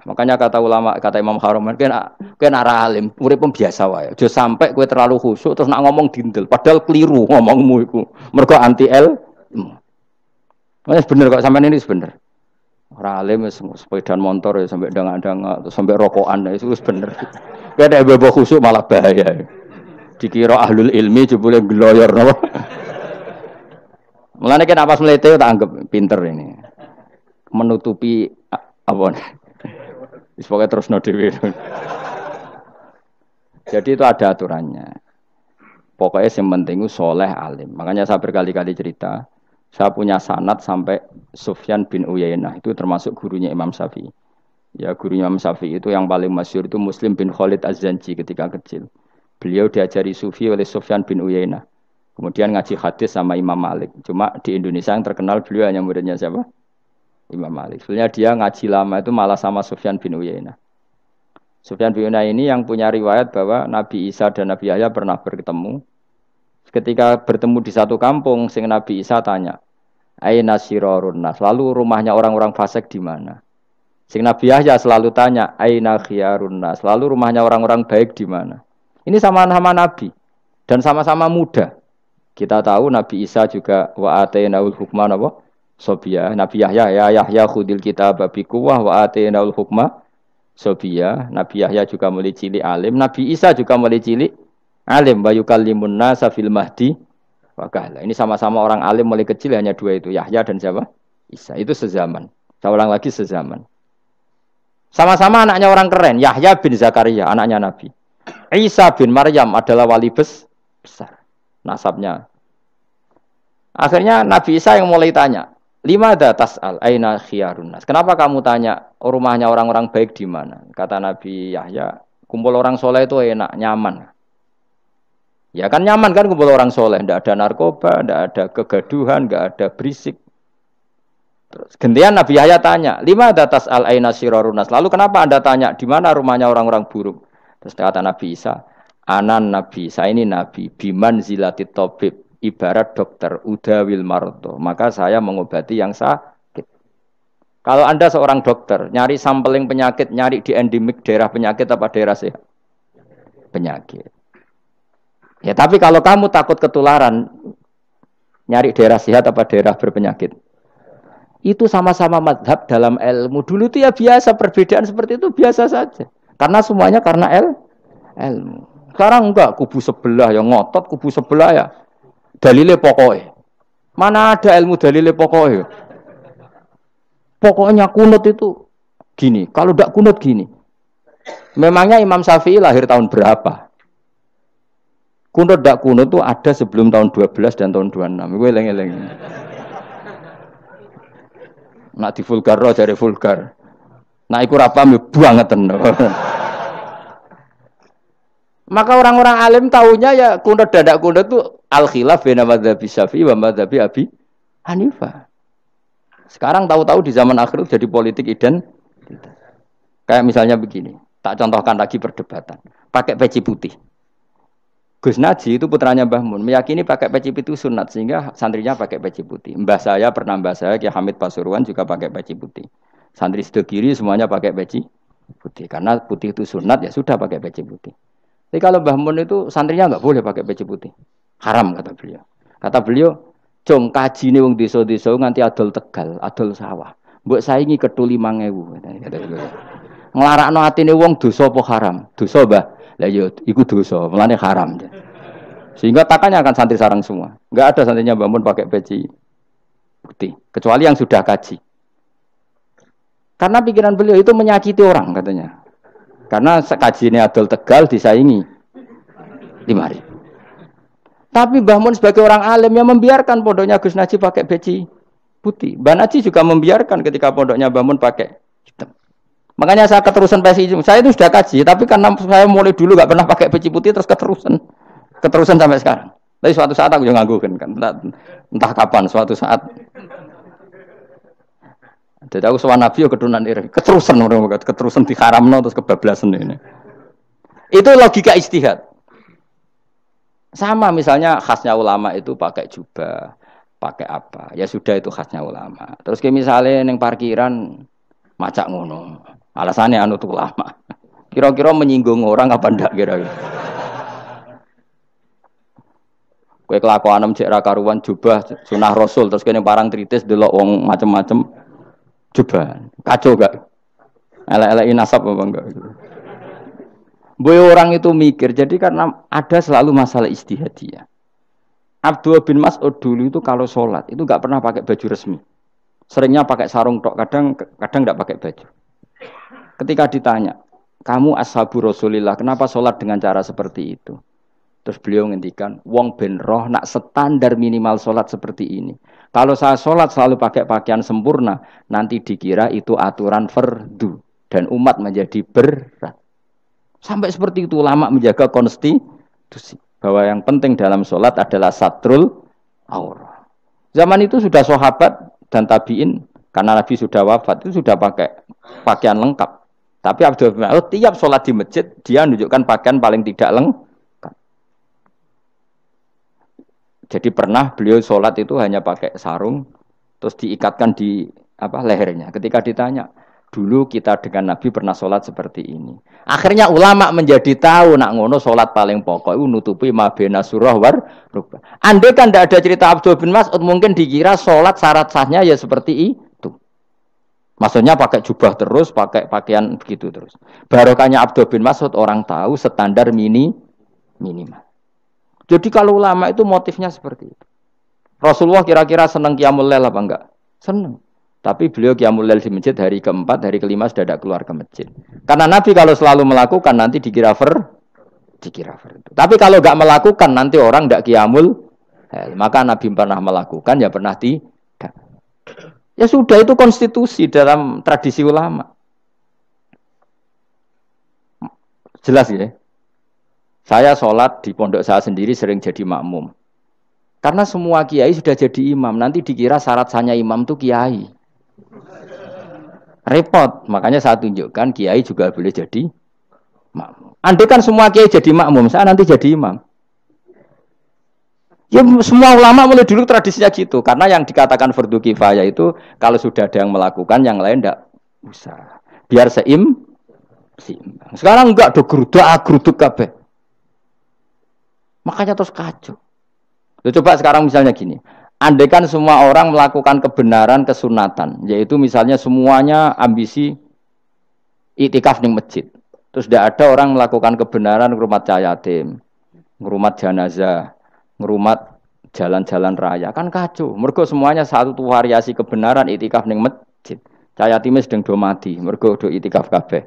Makanya kata ulama, kata Imam Haromen, kena arah alim, urip biasa wae. Aja sampai kowe terlalu khusyuk terus nak ngomong dindel, padahal keliru ngomongmu iku. Mergo anti ilmu. Wes bener kok sampean ini bener. Ora alim wis sepedaan motor ya sampai dang-dang sampai rokokan itu wis bener. Kowe nek bebo khusyuk malah bahaya. Dikira ahlul ilmi jebule gloyor napa. Mulane kan apa mlete tak anggap pinter ini. Menutupi apa. Wis pokoke terusno dhewe. Jadi itu ada aturannya. Pokoknya yang penting itu soleh alim. Makanya saya berkali-kali cerita, saya punya sanad sampai Sufyan bin Uyainah itu termasuk gurunya Imam Syafi'i. Ya gurunya Imam Syafi'i itu yang paling masyhur itu Muslim bin Khalid Az-Zanji ketika kecil. Beliau diajari sufi oleh Sufyan bin Uyainah. Kemudian ngaji hadis sama Imam Malik. Cuma di Indonesia yang terkenal beliau hanya muridnya siapa? Imam Malik. Sebenarnya dia ngaji lama itu malah sama Sufyan bin Uyainah. Sufyan bin Uyainah ini yang punya riwayat bahwa Nabi Isa dan Nabi Yahya pernah bertemu. Ketika bertemu di satu kampung, sing Nabi Isa tanya, "Aina sirarun nas?" Lalu rumahnya orang-orang fasik di mana? Sing Nabi Yahya selalu tanya, "Aina khiyarun nas?" Lalu rumahnya orang-orang baik di mana? Ini sama-sama Nabi dan sama-sama muda. Kita tahu Nabi Isa juga wa atainaul hukma napa? Sobia. Nabi Yahya ya Yahya khudil kitab bi quwwah wa atainaul hukma sobia. Nabi Yahya juga mulai cilik alim. Nabi Isa juga mulai cilik alim. Wa yukallimun nasa fil mahdi wa kahla. Ini sama-sama orang alim mulai kecil hanya dua itu, Yahya dan siapa? Isa. Itu sezaman. Saya ulang lagi sezaman. Sama-sama anaknya orang keren. Yahya bin Zakaria, anaknya Nabi. Isa bin Maryam adalah wali besar. Nasabnya. Akhirnya Nabi Isa yang mulai tanya, "Limada tas'al aina khiyarun nas?" Kenapa kamu tanya rumahnya orang-orang baik di mana? Kata Nabi Yahya, kumpul orang soleh itu enak, nyaman. Ya kan nyaman kan kumpul orang soleh, tidak ada narkoba, tidak ada kegaduhan, tidak ada berisik. Terus gantian Nabi Yahya tanya, "Limada tas'al aina sirarun nas?" Lalu kenapa Anda tanya di mana rumahnya orang-orang buruk? Terus kata Nabi Isa, "Anan Nabi, saya ini Nabi, biman zilatit tabib, ibarat dokter, udawil marto. Maka saya mengobati yang sakit." Kalau Anda seorang dokter, nyari sampling penyakit, nyari di endemik daerah penyakit apa daerah sehat? Penyakit. Ya tapi kalau kamu takut ketularan, Nyari daerah sehat apa daerah berpenyakit? Itu sama-sama madhab dalam ilmu. Dulu itu ya biasa, perbedaan seperti itu biasa saja. Karena semuanya karena ilmu. Sekarang enggak, kubu sebelah yang ngotot, kubu sebelah ya dalile pokoknya. Mana ada ilmu dalile pokoknya? Pokoknya kunut itu gini, kalau enggak kunut gini. Memangnya Imam Syafi'i lahir tahun berapa? Kunut enggak kunut itu ada sebelum tahun 12 dan tahun 26. Gue eleng-eleng. Nak di vulgar roh jare vulgar. Nak iku ra paham banget tenan. Maka orang-orang alim tahunya ya kunut dadak kunut itu al-khilaf baina madzhab Syafi'i wa madzhab Abi Hanifah. Sekarang tahu-tahu di zaman akhir itu jadi politik identitas. Kayak misalnya begini, tak contohkan lagi perdebatan. Pakai peci putih. Gus Naji itu putranya Mbah Mun, meyakini pakai peci putih itu sunat sehingga santrinya pakai peci putih. Mbah saya Kiai Hamid Pasuruan juga pakai peci putih. Santri Sedekiri semuanya pakai peci putih karena putih itu sunat ya sudah pakai peci putih. Tapi kalau Mbah Mun itu santrinya enggak boleh pakai peci putih. Haram kata beliau. Kata beliau, "Jong kajine wong desa-desa nganti adol Tegal, adol sawah. Mbok saingi ketu 5.000." Kata beliau. Nglarakno atine wong dosa apa haram? Dosa, Mbah. Lah ya iku dosa, mulane haram. Sehingga akan santri sarang semua. Enggak ada santrinya Mbah Mun pakai peci putih, kecuali yang sudah kaji. Karena pikiran beliau itu menyakiti orang katanya. Karena kajiannya adol Tegal disaingi 5.000. Tapi Mbah Mun sebagai orang alim yang membiarkan pondoknya Gus Naji pakai peci putih. Mbah Naji juga membiarkan ketika pondoknya Mbah Mun pakai hitam. Makanya saya keterusan peci. Saya itu sudah kaji, tapi karena saya mulai dulu nggak pernah pakai peci putih terus keterusan sampai sekarang. Tapi suatu saat aku juga nganggukan kan, entah kapan suatu saat. Jadi aku sowan Nabi yo keturunan iri, keterusan diharamno terus kebablasan ini. Itu logika ijtihad. Sama misalnya khasnya ulama itu pakai jubah, pakai apa? Ya sudah itu khasnya ulama. Terus kayak misalnya neng parkiran macak ngono. Alasannya anut ulama. Kira-kira menyinggung orang apa ndak kira-kira? Kowe kelakuanem cek ra karuan jubah sunah Rasul terus kene parang tritis delok wong macem-macem jubah. Kacau gak? Elek-eleki nasab apa enggak gitu. Boy orang itu mikir, jadi karena ada selalu masalah ijtihadiyah. Abdullah bin Mas'ud dulu itu kalau sholat itu nggak pernah pakai baju resmi, seringnya pakai sarung tok, kadang nggak pakai baju. Ketika ditanya, kamu ashabu Rasulillah, kenapa sholat dengan cara seperti itu? Terus beliau ngendikan, wong ben roh nak standar minimal sholat seperti ini. Kalau saya sholat selalu pakai pakaian sempurna, nanti dikira itu aturan fardu dan umat menjadi berat. Sampai seperti itu ulama menjaga konstitusi bahwa yang penting dalam sholat adalah satrul aurah. Zaman itu sudah sahabat dan tabiin karena Nabi sudah wafat itu sudah pakai pakaian lengkap. Tapi Abdul bin Mas'ud tiap sholat di masjid dia menunjukkan pakaian paling tidak lengkap. Jadi pernah beliau sholat itu hanya pakai sarung terus diikatkan di lehernya. Ketika ditanya, dulu kita dengan Nabi pernah sholat seperti ini. Akhirnya ulama menjadi tahu nak ngono sholat paling pokok itu nutupi mabena surah war rukbah. Andai kan tidak ada cerita Abdul bin Mas'ud mungkin dikira sholat syarat sahnya ya seperti itu. Maksudnya pakai jubah terus, pakai pakaian begitu terus. Barokahnya Abdul bin Mas'ud orang tahu standar minimal. Jadi kalau ulama itu motifnya seperti itu. Rasulullah kira-kira senang qiyamul lail apa enggak? Senang. Tapi beliau qiyamul lail di masjid hari keempat, hari kelima sudah tidak keluar ke masjid. Karena Nabi kalau selalu melakukan nanti dikira fardu. Tapi kalau enggak melakukan nanti orang enggak qiyamul lail. Maka Nabi pernah melakukan ya pernah tidak. Ya sudah itu konstitusi dalam tradisi ulama. Jelas ya. Saya sholat di pondok saya sendiri sering jadi makmum. Karena semua kiai sudah jadi imam. Nanti dikira syarat sahnya imam itu kiai. Repot. Makanya saya tunjukkan kiai juga boleh jadi makmum. Andai kan semua kiai jadi makmum, saya nanti jadi imam. Ya semua ulama mulai dulu tradisinya gitu. Karena yang dikatakan fardu kifayah itu kalau sudah ada yang melakukan, yang lain tidak usah. Biar seimbang. Sekarang enggak do geruduk kabeh. Makanya terus kacau. Coba sekarang misalnya gini. Andaikan semua orang melakukan kebenaran kesunatan, yaitu misalnya semuanya ambisi iktikaf ning masjid. Terus tidak ada orang melakukan kebenaran ngrumat yatim, ngrumat jenazah, ngrumat jalan-jalan raya. Kan kacau. Mergo semuanya satu variasi kebenaran iktikaf ning masjid. Yatime sedang do mati, mergo do iktikaf kabeh.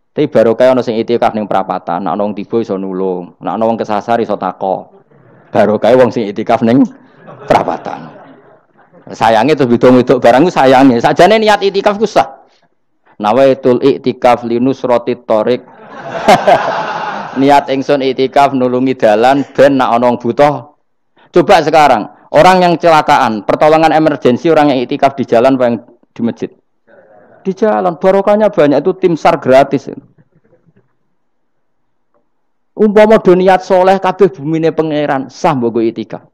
Tapi baru kaya ana sing iktikaf ning perapatan, nek ana wong tiba iso nulung, nek ana wong kesasar iso tako. Baru kaya wong sing iktikaf ning perapatan. Sayange terus bidung-bidung barang ku sayange. Sakjane niat iktikaf ku sah. Nawaitul iktikaf linusratit thoriq. Niat ingsun iktikaf nulungi dalan ben nek ana wong butuh. Coba sekarang, orang yang kecelakaan, pertolongan emergensi orang yang iktikaf di jalan apa yang di masjid? Di jalan, barokahnya banyak, itu tim SAR gratis. Umpama do niat soleh kabeh bumine pangeran, sah mbok iktikaf.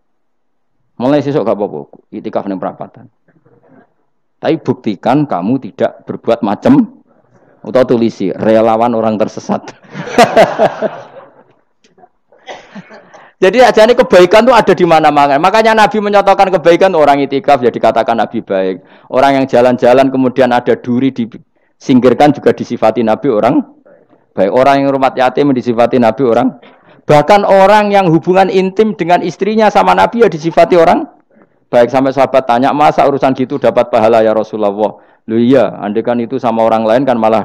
Mulai sesuk gak apa-apa, iktikaf ning perapatan. Tapi buktikan kamu tidak berbuat macam atau tulisi relawan orang tersesat. Jadi ajane kebaikan itu ada di mana-mana. Makanya Nabi menyatakan kebaikan orang iktikaf ya dikatakan Nabi baik. Orang yang jalan-jalan kemudian ada duri disingkirkan juga disifati Nabi orang baik. Orang yang rumah yatim disifati Nabi orang. Bahkan orang yang hubungan intim dengan istrinya sama Nabi ya disifati orang baik. Sampai sahabat tanya, masa urusan gitu dapat pahala ya Rasulullah? Loh iya, andaikan itu sama orang lain kan malah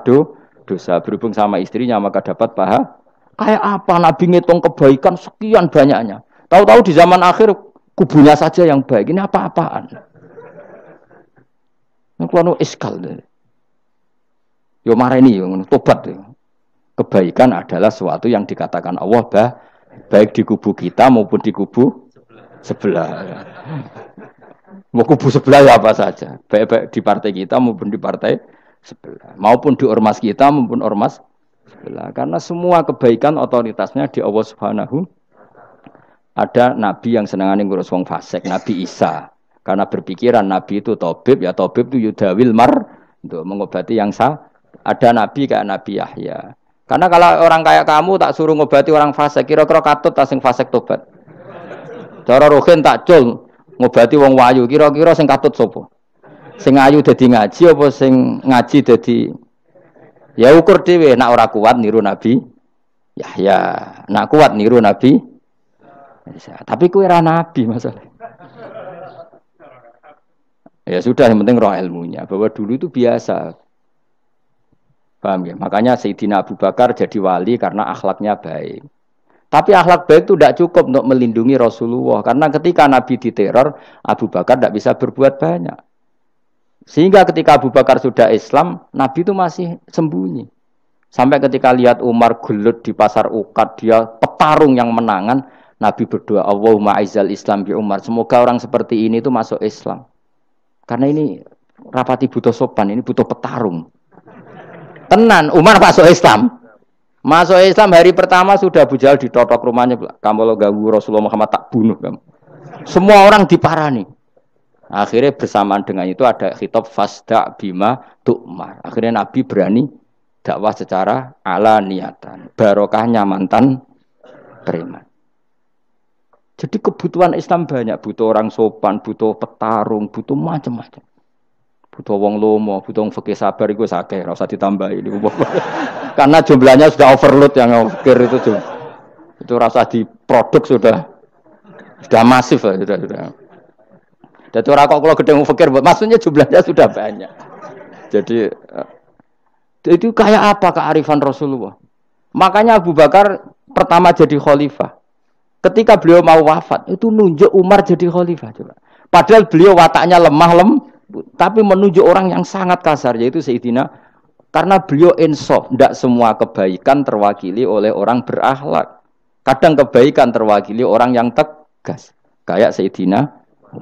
dosa. Berhubung sama istrinya maka dapat pahala. Kayak apa Nabi ngitung kebaikan sekian banyaknya. Tahu-tahu di zaman akhir kubunya saja yang baik. Ini apa-apaan? Ini kalau iskal deh. Yo mareni yo tobat yo. Kebaikan adalah sesuatu yang dikatakan Allah baik di kubu kita maupun di kubu sebelah. Mau kubu sebelah ya apa saja. Baik di partai kita maupun di partai sebelah. Maupun di ormas kita maupun ormas sebelah. Karena semua kebaikan otoritasnya di Allah Subhanahu. Ada nabi yang senangane ngurus wong fasik, Nabi Isa. Karena berpikiran nabi itu tabib, ya tabib itu yudawil untuk mengobati yang sah. Ada nabi kayak Nabi Yahya. Karena kalau orang kayak kamu tak suruh ngobati orang fasik, kira-kira katut tak sing fasik tobat. Cara rohin tak cul ngobati wong wayu, kira-kira sing katut sapa? Sing ayu dadi ngaji apa sing ngaji dadi ya ukur dhewe, nak ora kuat niru Nabi Yahya, nak kuat niru Nabi Isa. Tapi kowe ora nabi masalah. Ya sudah, yang penting roh ilmunya, bahwa dulu itu biasa. Paham ya? Makanya Sayyidina Abu Bakar jadi wali karena akhlaknya baik. Tapi akhlak baik itu tidak cukup untuk melindungi Rasulullah. Karena ketika Nabi diteror, Abu Bakar tidak bisa berbuat banyak. Sehingga ketika Abu Bakar sudah Islam, Nabi itu masih sembunyi. Sampai ketika lihat Umar gelut di pasar Ukad, dia petarung yang menangan, Nabi berdoa, Allahumma aizal Islam bi Umar. Semoga orang seperti ini itu masuk Islam. Karena ini rapati butuh sopan, ini butuh petarung. Tenan, Umar masuk Islam. Masuk Islam hari pertama sudah Abu Jahal ditotok rumahnya. Kamu lo ganggu Rasulullah Muhammad tak bunuh kamu. Semua orang diparani. Akhirnya bersamaan dengan itu ada khitab fasda bima tu'mar. Akhirnya Nabi berani dakwah secara ala niatan. Barokahnya mantan preman. Jadi kebutuhan Islam banyak. Butuh orang sopan, butuh petarung, butuh macam-macam. Butuh wong lomo, butuh wong fikih sabar iku sakeh, ora usah ditambahi niku. Karena jumlahnya sudah overload yang fikir itu juga. Itu rasa diproduk sudah masif lah, sudah. Jadi orang kok kalau gedeng fikir, maksudnya jumlahnya sudah banyak. Jadi itu kayak apa kearifan Rasulullah? Makanya Abu Bakar pertama jadi khalifah. Ketika beliau mau wafat, itu nunjuk Umar jadi khalifah coba. Padahal beliau wataknya lemah tapi menunjuk orang yang sangat kasar, yaitu Sayyidina, karena beliau insaf, tidak semua kebaikan terwakili oleh orang berakhlak. Kadang kebaikan terwakili orang yang tegas, kayak Sayyidina.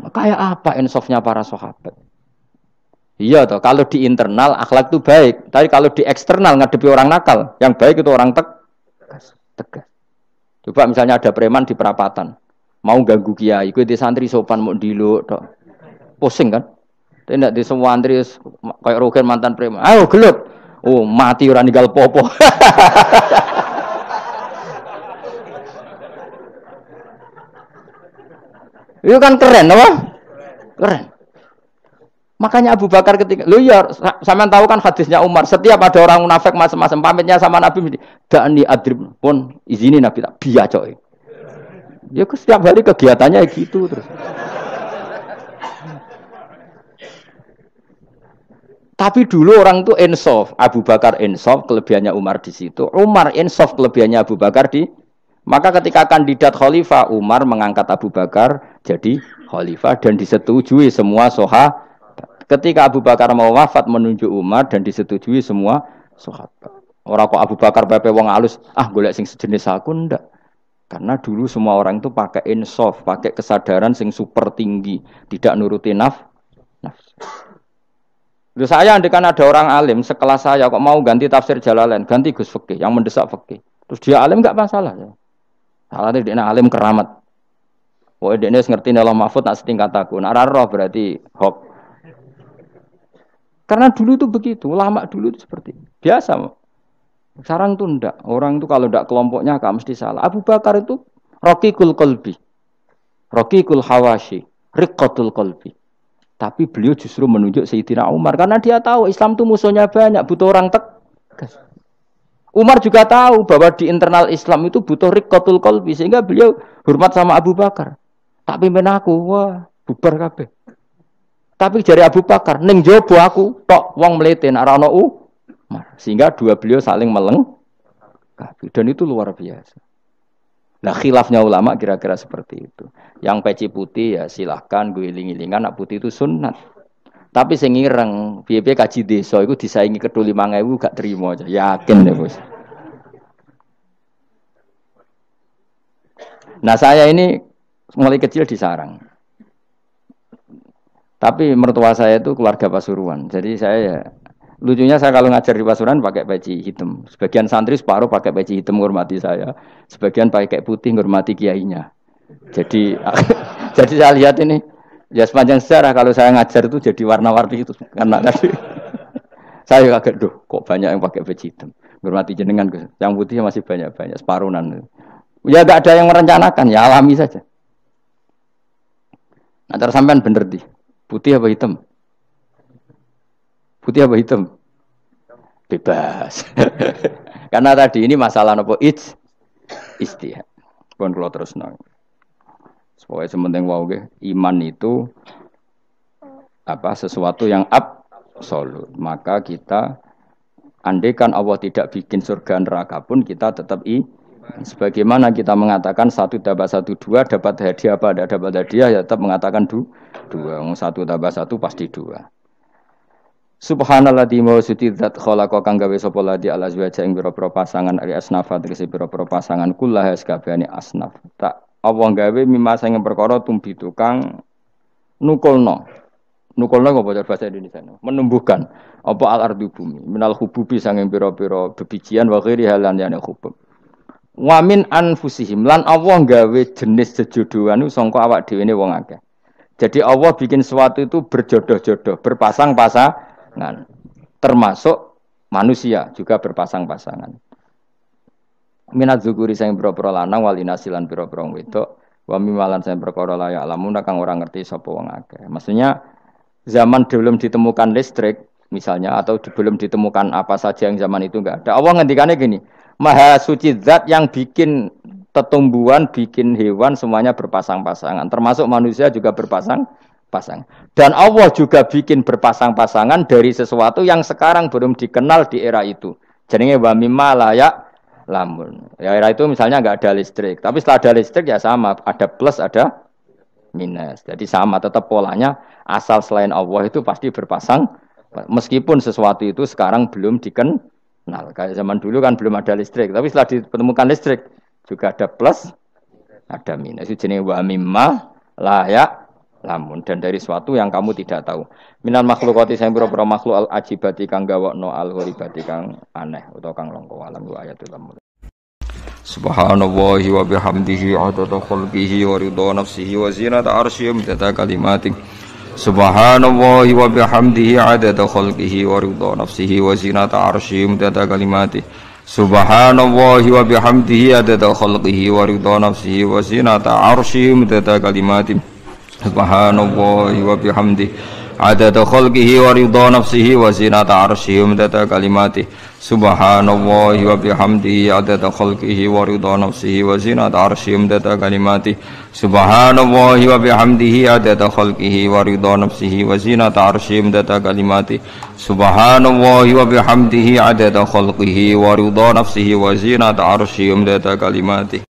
Kayak apa insafnya para sahabat? Iya toh, kalau di internal akhlak itu baik, tapi kalau di eksternal ngadepi orang nakal, yang baik itu orang tegas. Coba misalnya ada preman di perapatan, mau ganggu kiai, ikut di santri sopan mau diluk, pusing kan? Tidak di semua antri kayak Rogen mantan preman. Ayo gelut. Oh, mati ora ninggal popo. Itu kan keren apa? Keren. Makanya Abu Bakar ketika lu ya sampean tahu kan hadisnya Umar, setiap ada orang munafik macam-macam pamitnya sama Nabi, "Da'ni adrib pun izini Nabi tak biya coy." Ya setiap hari kegiatannya gitu terus. Tapi dulu orang itu insaf, Abu Bakar insaf, kelebihannya Umar di situ. Umar insaf, kelebihannya Abu Bakar di. Maka ketika kandidat khalifah, Umar mengangkat Abu Bakar jadi khalifah dan disetujui semua sahabat. Ketika Abu Bakar mau wafat menunjuk Umar dan disetujui semua sahabat. Orang kok Abu Bakar pepe wong alus, golek sing sejenis aku ndak. Karena dulu semua orang itu pakai insaf, pakai kesadaran sing super tinggi, tidak nuruti nafsu. Saya andekan ada orang alim sekelas saya kok mau ganti tafsir Jalalain, ganti Gus Fikih yang mendesak fikih. Terus dia alim enggak masalah ya. Salah dia alim keramat. Wah, dia ngerti Allah Mahfud nak setingkat aku. Nak roh berarti hok. Karena dulu itu begitu, ulama dulu itu seperti itu. Biasa. Sekarang itu enggak. Orang itu kalau enggak kelompoknya enggak mesti salah. Abu Bakar itu raqiqul qalbi. Raqiqul hawashi, riqqatul qalbi. Tapi beliau justru menunjuk Sayyidina Umar karena dia tahu Islam itu musuhnya banyak, butuh orang tegas. Umar juga tahu bahwa di internal Islam itu butuh riqqatul qalbi sehingga beliau hormat sama Abu Bakar. Tak pimpin aku, wah bubar kabeh. Tapi jari Abu Bakar, ning jobo aku tok wong mlete ora ono Umar. Sehingga dua beliau saling melengkapi dan itu luar biasa. Nah khilafnya ulama kira-kira seperti itu. Yang peci putih ya silahkan gue iling-ilingan nak putih itu sunat. Tapi sing ireng piye-piye kaji desa iku disaingi kedul 5.000 gak terima aja. Yakin deh bos. Nah saya ini mulai kecil di sarang. Tapi mertua saya itu keluarga Pasuruan. Jadi saya lucunya saya kalau ngajar di Pasuruan pakai peci hitam. Sebagian santri separuh pakai peci hitam menghormati saya. Sebagian pakai putih menghormati kiainya. Jadi jadi saya lihat ini ya sepanjang sejarah kalau saya ngajar itu jadi warna-warni itu karena tadi saya kaget kok banyak yang pakai peci hitam. Menghormati jenengan yang putih masih banyak separuhan. Ya enggak ada yang merencanakan, ya alami saja. Nah, terus sampean bener di. Putih apa hitam? Putih apa hitam? Bebas. Karena tadi ini masalah nopo istihad. Pun kalau terus nang. Pokoknya sementing wau ge, iman itu sesuatu yang absolut. Maka kita andaikan Allah tidak bikin surga neraka pun kita tetap sebagaimana kita mengatakan 1 tambah 1 2 dapat hadiah apa tidak dapat hadiah ya tetap mengatakan 2. 1 tambah 1 pasti 2. Subhanalladzi mawsuti dzat khalaqa kang gawe sapa ladi ala azwaja ing pira-pira pasangan ari asnafa tegese pira-pira pasangan kullaha sakabehane asnaf. Tak Allah gawe mimma sing perkara tumbi tukang nukulno. Nukulno apa bahasa Indonesia? Menumbuhkan apa al-ardu bumi minal hububi sanging pira-pira bebijian wa ghairi halan yani hubub. Wa min anfusihim lan Allah gawe jenis jejodohan sangka awak dhewe ne wong akeh. Jadi Allah bikin sesuatu itu berjodoh-jodoh, berpasang-pasangan. Termasuk manusia juga berpasang-pasangan. Minat zukuri sing pira-pira lanang wal inasilan pira-pira wedok, wa mimalan sing perkara la ya lamun kang ora ngerti sapa wong akeh. Maksudnya zaman belum ditemukan listrik misalnya atau belum ditemukan apa saja yang zaman itu enggak ada. Allah ngendikane gini, Maha suci zat yang bikin tumbuhan, bikin hewan semuanya berpasang-pasangan, termasuk manusia juga berpasang-pasangan. Dan Allah juga bikin berpasang-pasangan dari sesuatu yang sekarang belum dikenal di era itu. Jenenge wa mimma la ya lamun. Ya era itu misalnya enggak ada listrik, tapi setelah ada listrik ya sama, ada plus ada minus. Jadi sama tetap polanya asal selain Allah itu pasti berpasang meskipun sesuatu itu sekarang belum dikenal. Kayak zaman dulu kan belum ada listrik, tapi setelah ditemukan listrik juga ada plus, ada minus. Itu jenis wa mimma la ya lamun dan dari sesuatu yang kamu tidak tahu. Minal makhlukati sing pira-pira makhluk al ajibati kang gawokno al gharibati kang aneh utawa kang langka alam wa ayatul amr. Subhanallahi wa bihamdihi adada khalqihi wa ridha nafsihi wa zinata arsyihi midada kalimatih. Subhanallahi wa bihamdihi adada khalqihi wa ridha nafsihi wa zinata arsyihi midada kalimatih. Subhanallahi wa bihamdihi adada khalqihi wa ridha nafsihi wa zinata arsyihi midada kalimatih. Subhanallahi wa bihamdihi adada khalqihi wa ridha nafsihi wa zinata arsyihi wa midada kalimatihi Subhanallahi wa bihamdihi adada khalqihi wa ridha nafsihi wa zinata arsyihi wa midada kalimatihi Subhanallahi wa bihamdihi adada khalqihi wa ridha nafsihi wa zinata arsyihi wa midada kalimatihi Subhanallahi wa bihamdihi adada khalqihi wa ridha nafsihi wa zinata arsyihi wa midada kalimatihi